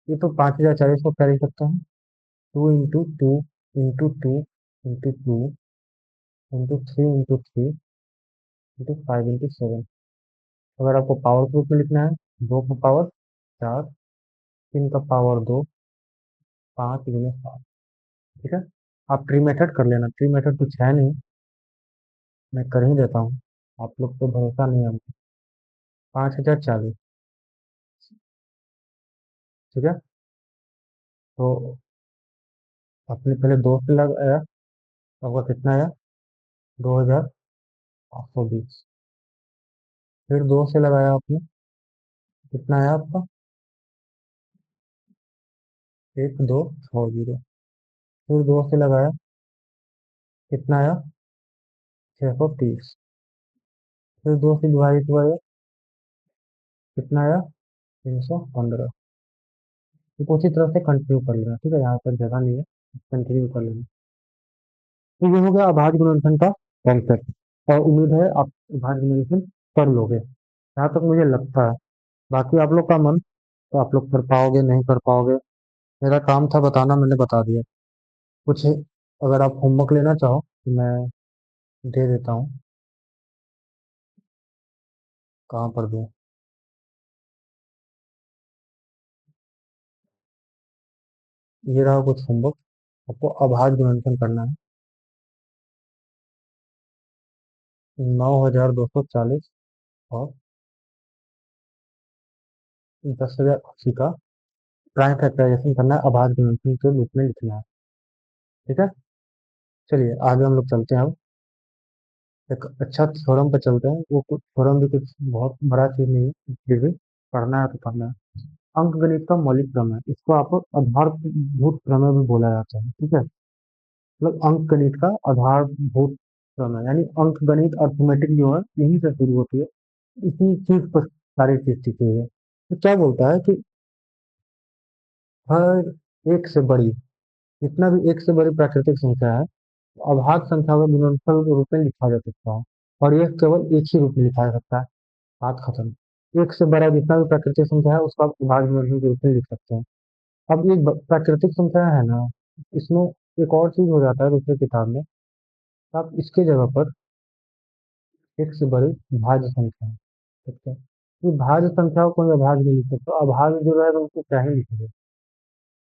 ये तो 5040 को कैरी करता है। 2 into 2 into 2 into 3 into 3 into 5 into 7। अगर आपको पावर के रूप में लिखना है, 2 का पावर 4, 3 का पावर 2, 5 × 7। ठीक है, आप ट्री मेथड कर लेना, ट्री मेथड कुछ है नहीं, मैं कर ही देता हूँ, आप लोग तो भरोसा नहीं है हमको। 5040। ठीक है, तो आपने पहले 2 से लगाया, तो आपका कितना आया? 2520। फिर 2 से लगाया आपने, कितना आया आपका? 1260। फिर 2 से लगाया, कितना आया? 630। फिर 2 से विभाजित हुआ, कितना आया? 315। तो उसी तरह से कंटिन्यू कर लेना। ठीक है, यहाँ पर जगह नहीं है, कंटिन्यू कर लेना। तो ये हो गया अभाज्य गुणनफल का कॉन्सेप्ट, और उम्मीद है आप अभाज्य गुणनफल कर लोगे, जहाँ तक मुझे लगता है। बाकी आप लोग का मन, तो आप लोग कर पाओगे नहीं कर पाओगे, मेरा काम था बताना, मैंने बता दिया। कुछ अगर आप होमवर्क लेना चाहो तो मैं दे देता हूँ। कहाँ पर दूँ? ये रहा कुछ होमवर्क, आपको अभाज्य गुणनफल करना है। 9240 और 10,080 का प्राइम फैक्टराइजेशन करना है, अभाज्य गुणनफल के रूप में लिखना है। ठीक है, चलिए आगे हम लोग चलते हैं। अब एक अच्छा थ्योरम पर चलते हैं। वो कुछ थ्योरम भी कुछ बहुत बड़ा चीज नहीं है, फिर भी पढ़ना है तो पढ़ना है। अंकगणित का मौलिक प्रमेय, इसको आप आधारभूत प्रमेय भी बोला जाता है। ठीक है, मतलब अंकगणित का आधारभूत प्रमेय, यानी अंकगणित अर्थमेटिक जो है यहीं से शुरू होती है, इसी चीज पर सारी चीज टिकी हुई है। तो क्या बोलता है कि हर एक से बड़ी, जितना भी एक से बड़ी प्राकृतिक संख्या है, अभाज्य संख्या को गुणनफल के रूप में लिखा जा सकता है, और यह केवल एक ही रूप में लिखा जा सकता है। बात खत्म। एक से बड़ा जितना भी प्राकृतिक संख्या है उसको आप अभाज्य गुणनफल के रूप में लिख सकते हैं। अब ये प्राकृतिक संख्या है ना, इसमें एक और चीज हो जाता है दूसरी किताब में, आप इसके जगह पर एक से बड़ी भाज्य संख्या है, ठीक है, ये भाज्य संख्या को कोई अभाज्य नहीं लिख सकता, अभाज्य जो रहेगा उसको क्या ही लिखेंगे।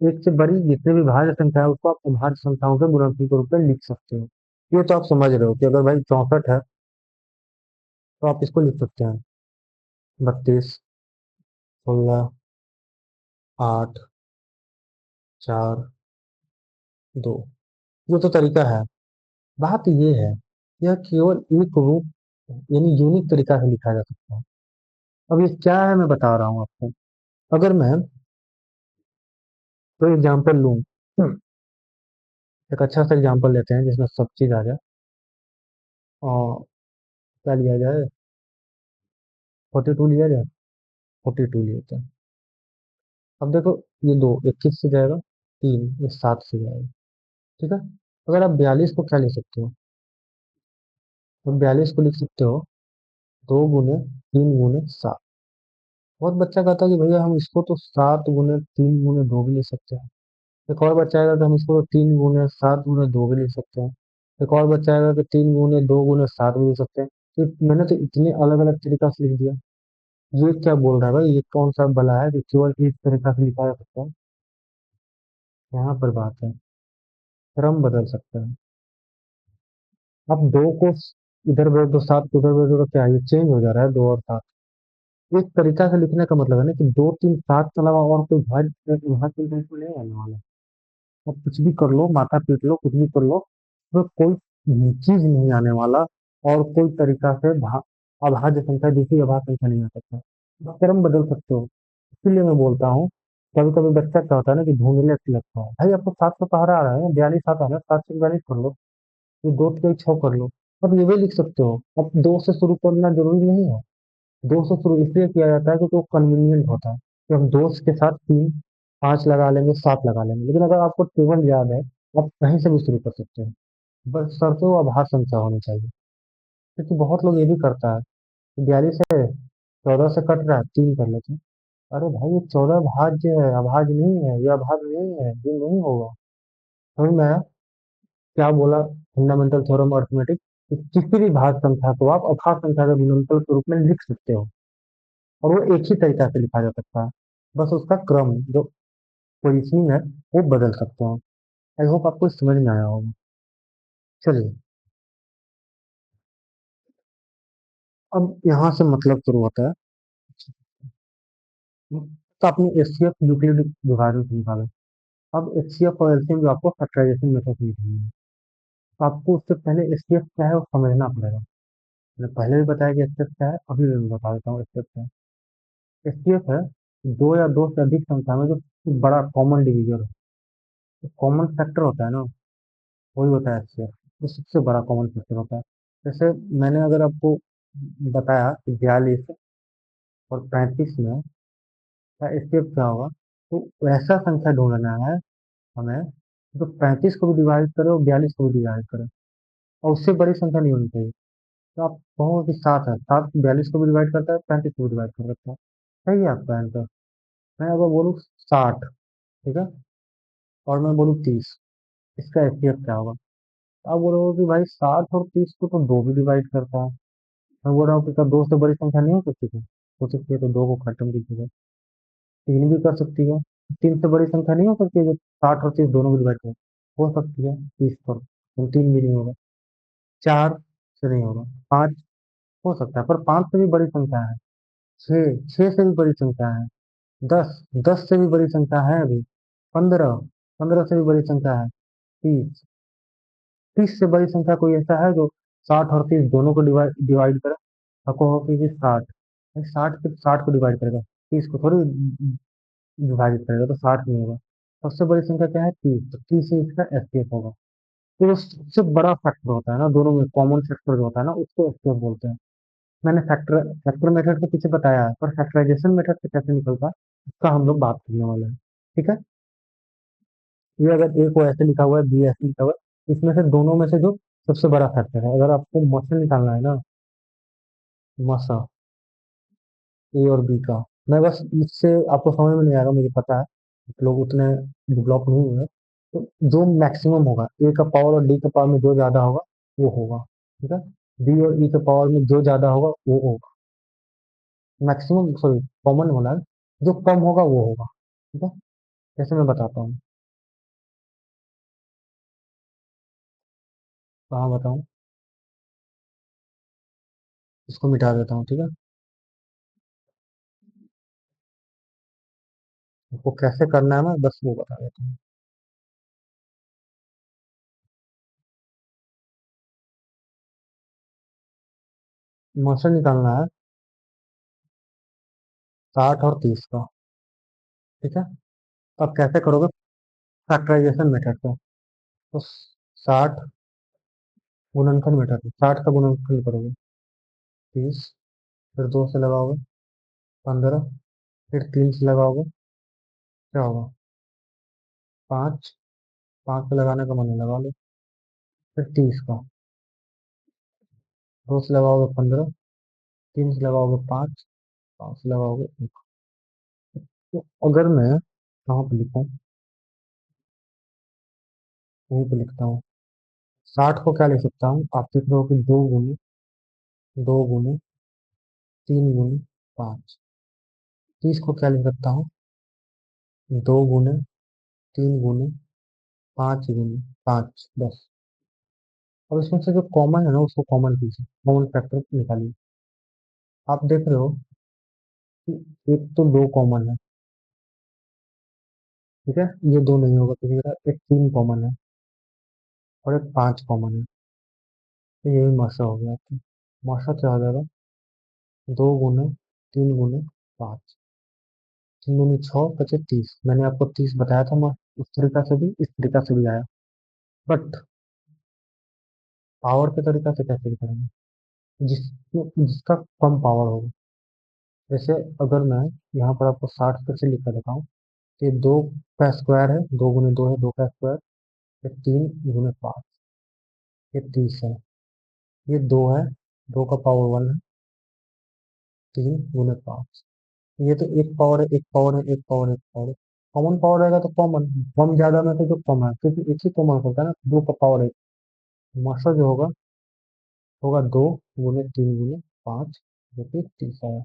एक से बड़ी जितने भी भाज्य संख्या है उसको आप अभाज्य संख्याओं के गुणनफल के रूप में लिख सकते हो। ये तो आप समझ रहे हो कि अगर भाई 64 है तो आप इसको लिख सकते हैं 32, 16, 8, 4, 2। ये तो तरीका है। बात ये है, यह केवल एक रूप, यानी यूनिक तरीका से लिखा जा सकता है। अब ये क्या है मैं बता रहा हूँ आपको। अगर मैं कोई एग्जांपल लूँ, एक अच्छा सा एग्जांपल लेते हैं जिसमें सब चीज आ जाए, और क्या लिया जाए? 42 लिया जाए, 42 लेते हैं। अब देखो, ये दो 21 से जाएगा, 3 ये 7 से जाएगा। ठीक है, अगर आप 42 को क्या लिख सकते हो? तो 42 को लिख सकते हो 2 × 3 × 7। बहुत बच्चा कहता है कि भैया हम इसको तो 7 × 3 × 2 भी लिख सकते हैं। एक और बच्चा आएगा कि हम इसको 3 × 7 × 2 भी लिख सकते हैं। एक और बच्चा आएगा कि 3 × 2 × 7 भी लिख सकते हैं। तो मैंने तो इतने अलग अलग तरीका से लिख दिया। ये क्या बोल रहा है भाई, ये कौन सा बला है जो केवल एक तरीका से लिखा जा सकता है? यहाँ पर बात है, क्रम बदल सकता है। अब 2 को इधर भेज दो, 7 को उधर भेज दो, तो क्या ये चेंज हो जा रहा है? 2 और 7 एक तरीका से लिखने का मतलब है ना कि 2 3 7 के अलावा और कोई भाज्य भाज्य संख्या इसमें नहीं आने वाला। अब कुछ भी कर लो, माथा पीट लो, कुछ भी कर लो, तो कोई चीज नहीं आने वाला, और कोई तरीका से अभाज्य संख्या दूसरी अभाज्य संख्या नहीं आ सकता। तो क्रम बदल सकते हो। इसीलिए मैं बोलता हूँ, कभी कभी बच्चा क्या होता है ना कि ढूंढने लगता है, भाई आपको 7 से पहाड़ा आ रहा है, 42 7 आ रहा है, 7 से 42 कर लो, ये 2 के 6 कर लो। अब ये भी लिख सकते हो। अब 2 से शुरू करना जरूरी नहीं है। 2 से शुरू इसलिए किया जाता है क्योंकि वो कन्वीनियंट होता है कि हम 2 के साथ 3 5 लगा लेंगे, 7 लगा लेंगे, लेकिन अगर आपको टेबल याद है, आप कहीं से भी शुरू कर सकते हो, बस शर्त वो अभाज्य संख्या होनी चाहिए। क्योंकि बहुत लोग ये भी करता है, 42 है, 14 से कट रहा है, 3 कर लेते हैं। अरे भाई ये 14 भाज्य है, अभाज्य नहीं है, ये अभाज्य नहीं है, ये नहीं होगा। समझ में आया क्या बोला? फंडामेंटल थ्योरम अर्थमेटिक, किसी भी भाज्य संख्या को आप अभाज्य संख्या के गुणनफल के रूप में लिख सकते हो, और वो एक ही तरीका से लिखा जा सकता है, बस उसका क्रम जो पोजिशनिंग है वो बदल सकते हैं। आई होप आपको समझ में आया होगा। चलिए, अब यहाँ से मतलब शुरू होता है। तो आपने एचसीएफ यूक्लिड विभाजन से निकाला। अब एचसीएफ और एलसीएम जो आपको फैक्टराइजेशन मेथड से निकालनी है, तो आपको उससे पहले एचसीएफ क्या है वो समझना पड़ेगा। मैंने पहले भी बताया कि एचसीएफ क्या है, अभी भी मैं बता देता हूँ एचसीएफ क्या है। एचसीएफ है दो या दो से अधिक संख्या में जो बड़ा कॉमन डिवीजर है, तो कॉमन फैक्टर होता है ना, वही होता है एचसीएफ। वो सबसे बड़ा कॉमन फैक्टर होता है। जैसे मैंने अगर आपको बताया कि 42 और 35 में एचसीएफ क्या होगा, तो वैसा संख्या ढूंढना है हमें जो 35 को भी डिवाइड करे और 42 को भी डिवाइड करे, और उससे बड़ी संख्या नहीं होनी चाहिए। तो आप कहो कि 7 है, 7 42 को भी डिवाइड करता है, 35 को भी डिवाइड कर सकता है। सही है आपका आंसर। मैं अगर बोलूँ 60, ठीक है, और मैं बोलूँ 30, इसका एचसीएफ क्या होगा? आप बोलोगे कि भाई 60 और 30 को तो 2 भी डिवाइड करता है। मैं बोल रहा हूँ कि क्या 2 से बड़ी संख्या नहीं हो सकती थी? हो सकती है, तो 2 को खत्म कीजिएगा। 3 भी कर सकती है। 3 से बड़ी संख्या नहीं हो सकती है जो 60 और 30 दोनों को डिवाइड करे? हो सकती है 30 पर, तो 3 भी नहीं होगा। 4 से नहीं होगा। 5 हो सकता है, पर 5 से भी बड़ी संख्या है। 6, 6 से भी बड़ी संख्या है। 10, 10 से भी बड़ी संख्या है अभी। 15, 15 से भी बड़ी संख्या है। 30, 30 से बड़ी संख्या कोई ऐसा है जो 60 और 30 दोनों को डिवाइड डिवाइड करे? आपको हो कि 60, 60 से 60 को डिवाइड करेगा, 30 को थोड़ी विभाजित करेगा, तो 60 नहीं होगा। सबसे बड़ी संख्या क्या है? 30, तो 30 से इसका एस्केप होगा। तो जो सबसे बड़ा फैक्टर होता है ना, दोनों में कॉमन फैक्टर जो होता है ना, उसको एस्केप बोलते हैं। मैंने फैक्टर फैक्टर मेथड के पीछे बताया है, पर फैक्टराइजेशन मेथड से कैसे निकलता है इसका हम लोग बात करने वाले हैं। ठीक है, ये अगर ए को ऐसे लिखा हुआ है, बी ऐसे लिखा हुआ है, इसमें से दोनों में से जो सबसे बड़ा फैक्टर है, अगर आपको मॉडल निकालना है ना, मसा ए और बी का, मैं बस इससे आपको समझ में नहीं आएगा, मुझे पता है लोग उतने डेवलप नहीं हुए हैं। तो जो मैक्सिमम होगा ए का पावर और डी का पावर में जो ज्यादा होगा वो होगा। ठीक है, डी और ई के पावर में जो ज्यादा होगा वो होगा। मैक्सिमम सॉरी, कॉमन होना है, जो कम होगा वो होगा। ठीक है, जैसे मैं बताता हूँ। कहाँ बताऊँ? इसको मिटा देता हूँ, ठीक है। आपको कैसे करना है मैं बस वो बता देता हूँ। मौसम निकालना है 60 और 30 का। ठीक है, तो आप कैसे करोगे? फैक्टराइजेशन मेथड से। तो 60 गुणनखंड मेथड से 60 का गुणनखंड करोगे 30, फिर 2 से लगाओगे 15, फिर 3 से लगाओगे, क्या होगा? 5, 5 से लगाने का मन है लगा लो। फिर 30 का, 2 से लगाओगे 15, 3 से लगाओगे 5, 5 से लगाओगे 1। तो अगर मैं कहाँ पे लिखूँ, यहीं पे लिखता हूँ। 60 को क्या लिख सकता हूँ? आप देख रहे हो कि 2 गुने 3 गुने 5। 30 को क्या लिख सकता हूँ? 2 गुने 3 गुने 5 गुने 5, बस। अब इसमें से जो कॉमन है ना उसको कॉमन कीजिए, कॉमन फैक्टर निकालिए। आप देख रहे हो कि एक तो 2 कॉमन है, ठीक है, ये 2 नहीं होगा किसी तरह, एक 3 कॉमन है और एक 5 कॉमन है। तो यही मासा हो गया आपका। मासा क्या हो जाएगा? 2 गुने 3 गुने 5, 3 दूनी 6, बचे 30। मैंने आपको 30 बताया था, मैं उस तरीका से भी इस तरीका से भी आया, बट पावर के तरीका से कैसे करेंगे? जिसका कम पावर होगा। जैसे अगर मैं यहाँ पर आपको 60 फिर से लिख कर दिखाऊँ, कि 2 का स्क्वायर है, 2 गुने 2 है, 2 का स्क्वायर, फिर 3 गुने 5, ये 30 है, ये 2 है, 2 का पावर 1 है, 3 गुने 5। ये तो एक पावर है, एक पावर है, एक पावर है, एक पावर है। कॉमन पावर रहेगा तो कॉमन, कम ज्यादा में तो जो कम है, क्योंकि एक ही कॉमन होता है ना, 2 का पावर है। मास्टर जो होगा, होगा 2 गुने 3 गुने 5, जो कि 30 आया।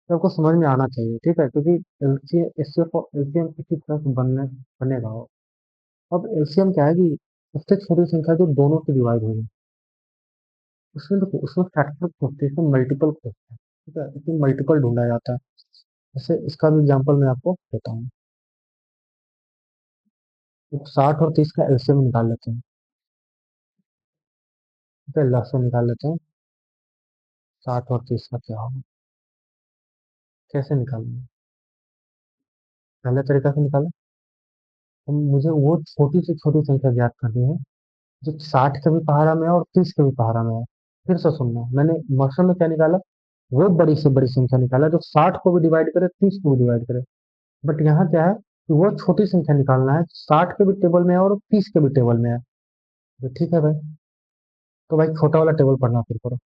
तो आपको समझ में आना चाहिए, ठीक है, क्योंकि एलसीएम एचसीएफ और एलसीएम इसी तरह से बनेगा। अब एलसीएम क्या है कि सबसे छोटी संख्या जो दोनों से डिवाइड हो जाए, उसमें देखो, उसमें फैक्टर खोजते हैं, इसमें मल्टीपल खोजते हैं, ठीक है, इसमें मल्टीपल ढूंढा जाता है। जैसे इसका भी एग्जांपल मैं आपको देता हूँ। तो 60 और 30 का एलसीएम निकाल लेते हैं, ठीक है, लहसुन निकाल लेते हैं। 60 और 30 का क्या होगा, कैसे निकालेंगे? पहले तरीका से निकालें। तो मुझे वो छोटी से छोटी संख्या ज्ञात करनी है जो 60 के भी पहाड़ा में है और 30 के भी पहाड़ा में है। फिर से सुनना, मैंने मॉडल में क्या निकाला, वो बड़ी से बड़ी संख्या निकाला जो 60 को भी डिवाइड करे, 30 को भी डिवाइड करे। बट यहाँ क्या है कि वो छोटी संख्या निकालना है, 60 के भी टेबल में है और 30 के भी टेबल में है। तो ठीक है भाई, तो भाई छोटा वाला टेबल पढ़ना फिर करो,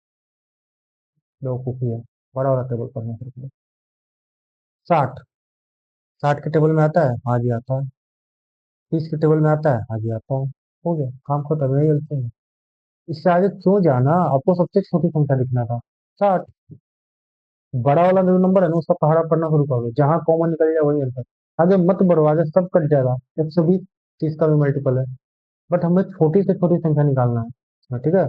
बेवकूफी है। बड़ा वाला टेबल पढ़ना फिर करो। 60, 60 के टेबल में आता है, हाँ जी आता है। 30 के टेबल में आता है, हाँ जी आता है। हो गया, काम खत्म, यही गलती है। इससे आगे क्यों जाना, आपको सबसे छोटी संख्या लिखना था, 60। बड़ा वाला जो नंबर है ना, उसका पहाड़ा पढ़ना शुरू करो, जहां कॉमन निकल जाए वही आंसर। आगे मत बढ़ो, आगे सब कट जाएगा। 120 30 का भी मल्टीपल है। बट हमें छोटी से छोटी संख्या निकालना है, हाँ, ठीक है।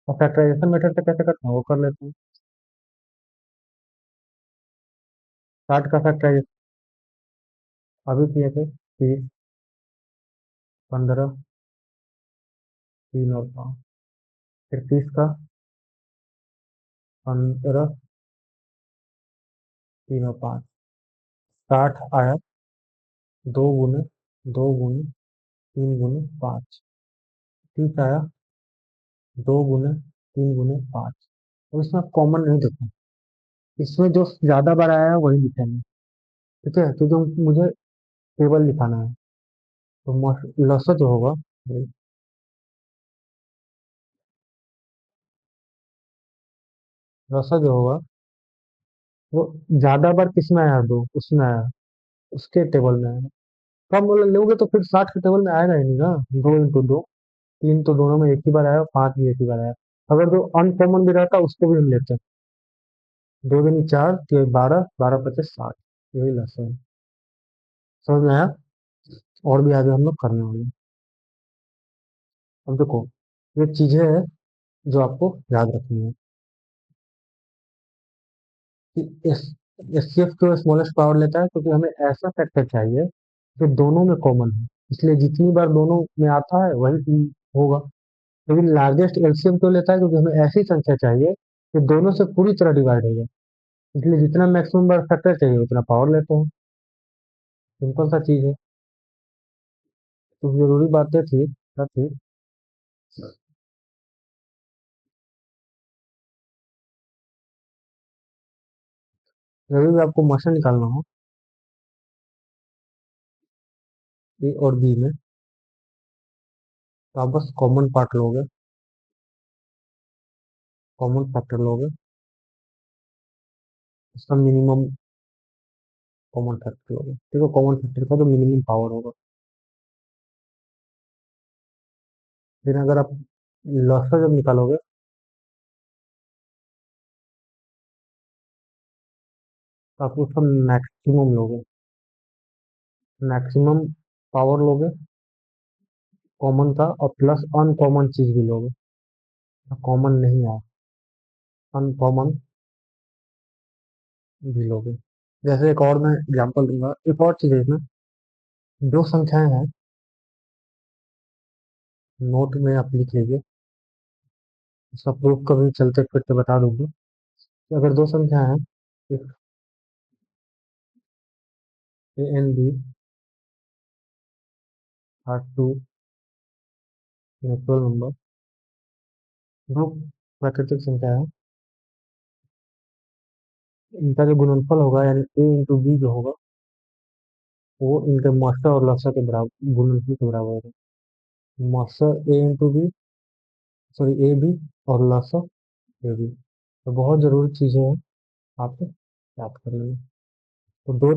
और फैक्टराइजेशन मेथड से कैसे करते हैं वो कर लेते हैं। 60 का फैक्टराइजेशन अभी किए थे, 30, 15, 3 और 5। फिर 30 का 15, 3 और 5, 60 आया। 2 गुने 2 गुने 3 गुने 5। 30 आया, 2 गुने 3 गुने 5। और इसमें कॉमन नहीं देखना, इसमें जो ज्यादा बार आया है वही लिखेंगे, ठीक है, क्योंकि मुझे टेबल लिखाना है। तो लसा जो होगा, लसा जो होगा वो ज्यादा बार किसमें आया, दो उसमें आया, उसके टेबल में आया। कम बोले लोगे तो फिर 60 के टेबल में आएगा ही नहीं ना। 2 इंटू 2, 3 तो दोनों में एक ही बार आया, 5 भी एक ही बार आया। अगर जो अनकॉमन भी रहता उसको भी हम लेते हैं। 2 दूनी 4, 12, 12 25 60, यही लसा है। समझ में आया? और भी आगे हम लोग करने वाले हैं। अब देखो, ये चीजें हैं जो आपको याद रखनी है कि एस एचसीएफ क्यों स्मॉलेस्ट पावर लेता है, क्योंकि हमें ऐसा फैक्टर चाहिए जो दोनों में कॉमन है। इसलिए जितनी बार दोनों में आता है वही होगा। लेकिन लार्जेस्ट एलसीएम क्यों लेता है, क्योंकि हमें ऐसी संख्या चाहिए कि दोनों से पूरी तरह डिवाइड हो जाए। इसलिए जितना मैक्सिमम बार फैक्टर चाहिए उतना पावर लेते हैं। सिंपल सा चीज है। तो जरूरी बातें थी, क्या थी? जरूर भी आपको मॉशन निकालना हो ए और बी में, तो आप बस कॉमन पार्ट लोगे, कॉमन फैक्टर लोगे, उसका मिनिमम कॉमन फैक्टर लोगे, ठीक है, कॉमन फैक्टर का जो मिनिमम पावर होगा। फिर अगर आप लॉसा जब निकालोगे, तो आप उसका मैक्सिमम लोगे, मैक्सिमम पावर लोगे कॉमन का, और प्लस अनकॉमन चीज भी लोगे। कॉमन नहीं है, अनकॉमन भी लोगे। जैसे एक और मैं एग्जांपल दूंगा, एक और चीज है इसमें, जो संख्याएं हैं, नोट में आप लिख लीजिए, इसका प्रूफ कभी चलते फिरते बता दूंगा कि अगर दो संख्याएं हैं, एक a and b are two natural number, दो प्राकृतिक संख्या है, इनका जो गुणनफल होगा यानी ए इंटू बी जो होगा, वो इनके मास्टर और लसा के बराबर, गुणनफल के बराबर होगा। Master A into B, sorry A B और लसो ये भी। तो बहुत जरूरी चीजें हैं, आपको याद कर लेना। तो दो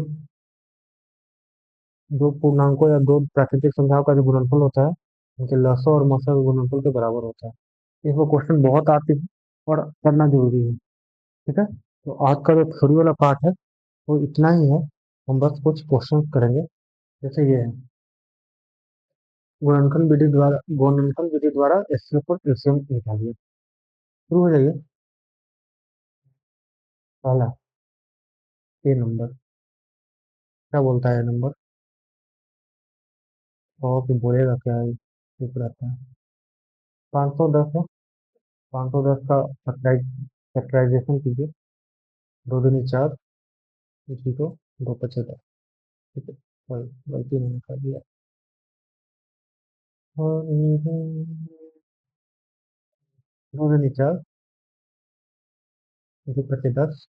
दो पूर्णांकों या दो प्राकृतिक संख्याओं का जो गुणनफल होता है, उनके लसो और मसो के गुणनफल के बराबर होता है। इसमें क्वेश्चन बहुत आते हैं और करना जरूरी है। ठीक है, तो आज का जो थ्योरी वाला पार्ट है वो इतना ही है। हम बस कुछ क्वेश्चन करेंगे, जैसे ये है, गुणनफल विधि द्वारा एचसीएफ और एलसीएम निकालिए। शुरू हो जाइए। पहला ए नंबर, क्या बोलता है नंबर? और फिर बोलेगा क्या है, चुप रहता है। 510 है, 510 का फैक्टराइजेशन कीजिए। दो दूनी चार, इसी को दो पचे दस। ठीक है, गलती मैंने कर दिया। और दो दूनी चार, इसी पचे दस,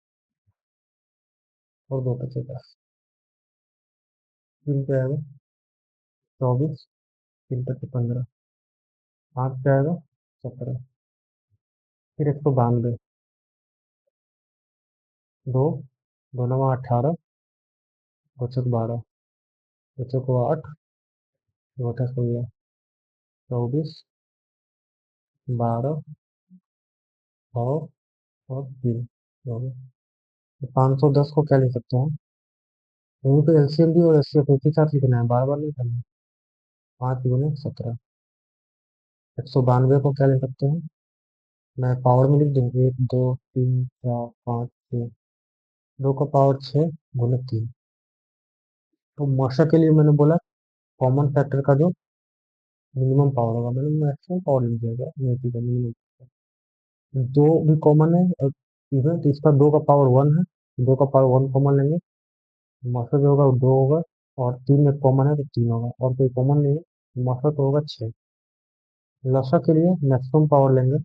और दो पचे दस। तीन पे आएगा 24, तीन पचे 15, पाँच पे आएगा 17, फिर 192, दो, दो नवा 18, दो चौक 12, दो चौक 8, दो अठा 16, 24, 12 और 3 हो गए। तो 510 को क्या लिख सकते हैं? यहीं पे एलसीएम भी और एचसीएफ एक ही साथ लिखना है, बार बार नहीं करना। 5 × 17, 192 को क्या लिख सकते हैं? मैं पावर में लिख दूँ, 1 2 3 4 5 6, दो का पावर 6 × 3। तो मशा के लिए मैंने बोला कॉमन फैक्टर का जो मिनिमम पावर होगा, मैंने मैक्सिमम पावर लिख दिया, नहीं ठीक है मिनिमम। दो भी कॉमन है और इवन तो इसका दो का पावर 1 है, दो का पावर 1 कॉमन लेंगे, मशा जो होगा वो 2 होगा, और 3 एक कॉमन है तो 3 होगा, और कोई कॉमन नहीं है, मशा तो होगा 6। लसा के लिए मैक्सिमम पावर लेंगे,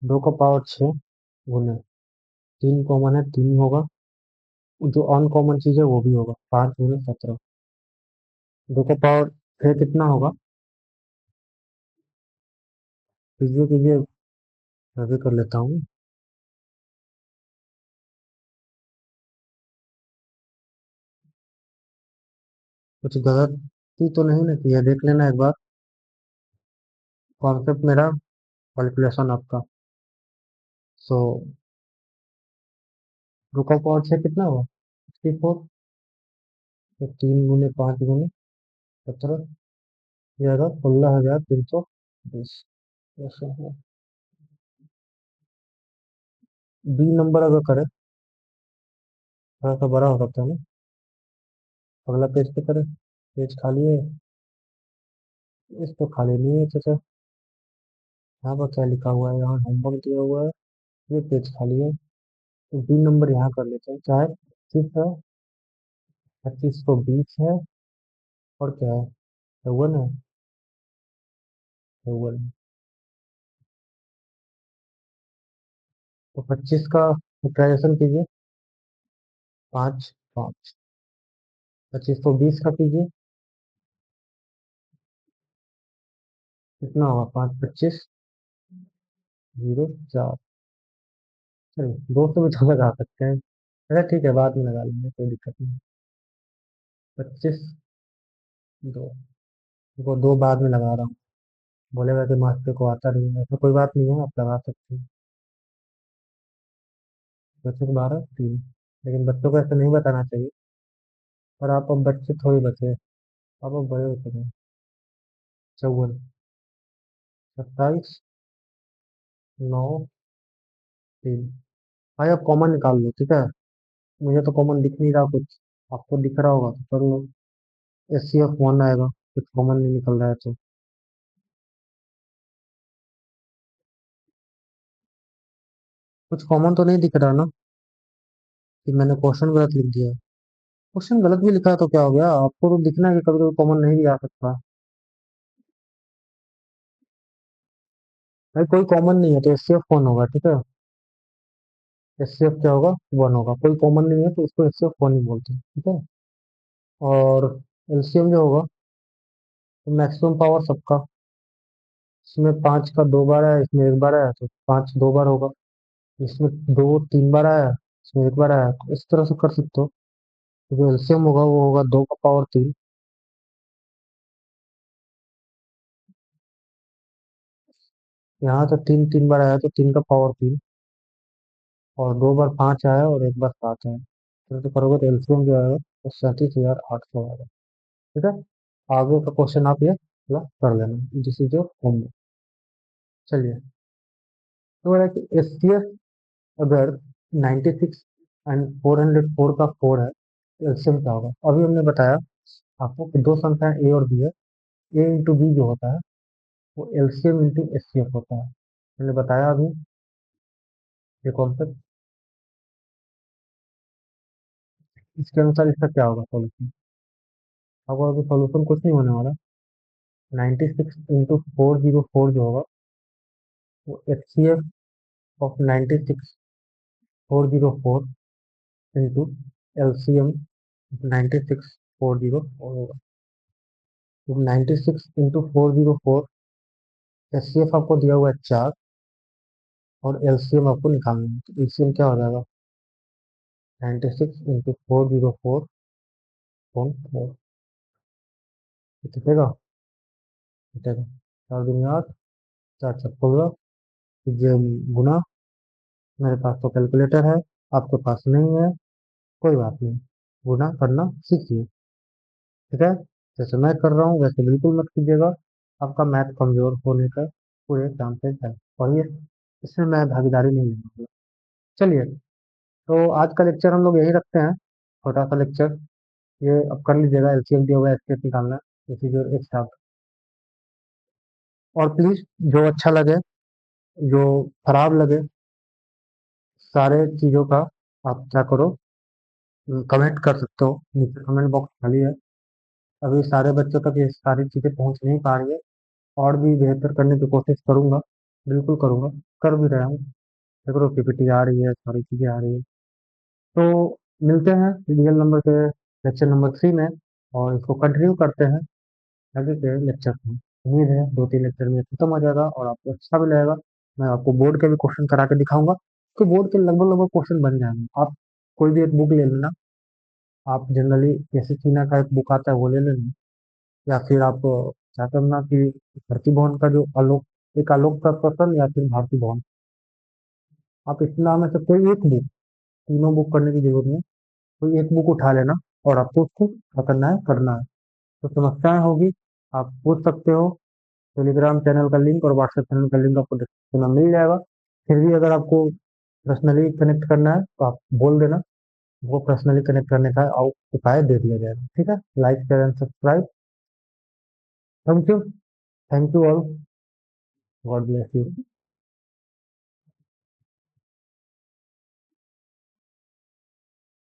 दो का पावर 6 × 3 कॉमन है, 3 होगा, जो अनकॉमन चीज है वो भी होगा, 5 × 17। दो का पावर फिर कितना होगा? कीजिए कीजिए, मैं भी कर लेता हूँ। कुछ गलती तो नहीं ना किया, देख लेना एक बार। कॉन्सेप्ट मेरा, कैलकुलेशन आपका। सो दो का पावर 6 कितना हुआ? 64। तो 3 × 5 × 17, ये आएगा 16,320। ऐसा है। बी नंबर अगर करें, थोड़ा सा बड़ा हो सकता है ना। अगला पेज पे करें, पेज खाली है, इस तो खाली नहीं है चाचा। यहाँ पर क्या लिखा हुआ है? यहाँ होमवर्क दिया हुआ है, ये पेज खाली है। तो बी नंबर यहाँ कर लेते हैं, चाहे 25 है, 2520 है, और क्या है, 54 है, 54। तो 25 का फैक्टराइजेशन कीजिए, 5 5। 2520 का कीजिए, कितना होगा? 5 × 25 0 4। चलिए 200 भी तो लगा सकते हैं, अच्छा ठीक है बाद में लगा लेंगे, कोई दिक्कत नहीं। 25 2, वो दो बाद में लगा रहा हूँ, बोलेगा कि मास्टर को आता नहीं है, ऐसा कोई बात नहीं है, आप लगा सकते हैं। 25 12 3, लेकिन बच्चों को ऐसा नहीं बताना चाहिए। और आप अब बच्चे थोड़ी बचे, अब बड़े हो चुके हैं। 54 27 9 3। भाई अब कॉमन निकाल लो, ठीक है? मुझे तो कॉमन दिख नहीं रहा कुछ, आपको दिख रहा होगा तो कर लो। SCF 1 आएगा, कुछ कॉमन नहीं निकल रहा है तो। कुछ कॉमन तो नहीं दिख रहा ना, कि मैंने क्वेश्चन गलत लिख दिया? क्वेश्चन गलत भी लिखा है तो क्या हो गया, आपको तो दिखना है कि कभी कभी कॉमन नहीं भी आ सकता। भाई कोई कॉमन नहीं है तो SCF 1 होगा, ठीक है? SCF क्या होगा? 1 होगा, कोई कॉमन नहीं है तो उसको SCF 1 ही बोलते हैं, ठीक है? और एलसीएम जो होगा, तो मैक्सिमम पावर सबका, इसमें 5 का 2 बार आया, इसमें 1 बार आया, तो 5 2 बार होगा। इसमें 2 3 बार आया, इसमें 1 बार आया, तो इस तरह से कर सकते हो। तो जो एलसीएम होगा वो होगा 2 का पावर 3। यहाँ तो 3 3 बार आया, तो 3 का पावर 3, और 2 बार 5 आया और 1 बार 7 आया, तो करोगे तो एलसीएम जो आएगा वो 37,800 आएगा। ठीक है। आगे का क्वेश्चन आप ये पूरा कर लेना, दिस इज योर होमवर्क। चलिए, तो बोला कि एचसीएफ अगर 96 एंड 404 का 4 है, तो एलसीएम क्या होगा? अभी हमने बताया आपको कि दो संख्याएं ए और बी है। ए इंटू बी जो होता है वो एलसीएम इंटू एचसीएफ होता है। मैंने बताया अभी ये कॉन्सेप्ट। इसके अनुसार इसका क्या होगा सॉल्यूशन? आपको अभी सॉल्यूशन कुछ नहीं होने वाला। 96 इंटू 404 जो होगा वो एचसीएफ ऑफ 96 404 इंटू एलसीएम 96 404 होगा। तो 96 इंटू 404, एचसीएफ आपको दिया हुआ है 4, और एलसीएम आपको निकालना है, तो एलसीएम क्या हो जाएगा? 96 इंटू 404 फोर, कितेगा कितेगा 4 दूनी 8, 4 6 16, ये गुना। मेरे पास तो कैलकुलेटर है, आपके पास नहीं है, कोई बात नहीं, गुना करना सीखिए। ठीक है। जैसे मैं कर रहा हूँ वैसे बिल्कुल मत कीजिएगा, आपका मैथ कमजोर होने का पूरे चांसेस है, और ये इसमें मैं भागीदारी नहीं लूंगा। चलिए, तो आज का लेक्चर हम लोग यही रखते हैं, छोटा सा लेक्चर। ये अब कर लीजिएगा, एलसीएम दिया हुआ है, एसकेप निकालना है, इसी जो एक साथ। और प्लीज, जो अच्छा लगे, जो खराब लगे, सारे चीजों का आप क्या करो, कमेंट कर सकते हो, नीचे कमेंट बॉक्स खाली है। अभी सारे बच्चों तक ये सारी चीजें पहुंच नहीं पा रही है, और भी बेहतर करने की कोशिश करूंगा, बिल्कुल करूंगा, कर भी रहा हूँ। देख लो पीपीटी आ रही है, सारी चीजें आ रही है। तो मिलते हैं रियल नंबर के लेक्चर नंबर 3 में, और इसको कंटिन्यू करते हैं आगे के लेक्चर में। उम्मीद है 2 3 लेक्चर में खत्म हो जाएगा और आपको अच्छा भी लगेगा। मैं आपको बोर्ड के भी क्वेश्चन करा के दिखाऊंगा, तो बोर्ड के लगभग लगभग क्वेश्चन बन जाएंगे। आप कोई भी एक बुक ले लेना, आप जनरली कैसे चीना का एक बुक आता है वो ले लेना, या फिर आप क्या करना कि भारती भवन का जो आलोक, एक आलोक का प्रकरण, या फिर भारती भवन, आप इतना में से कोई एक बुक, तीनों बुक करने की जरूरत नहीं, कोई एक बुक उठा लेना, और आपको उसको क्या करना है, करना है। तो समस्याएं होगी, आप पूछ सकते हो। टेलीग्राम चैनल का लिंक और व्हाट्सएप चैनल का लिंक आपको डिस्क्रिप्शन में मिल जाएगा। फिर भी अगर आपको पर्सनली कनेक्ट करना है तो आप बोल देना, वो पर्सनली कनेक्ट करने का उपाय दे दिया जाएगा। ठीक है। Like share and subscribe. Thank you. Thank you all. God bless you.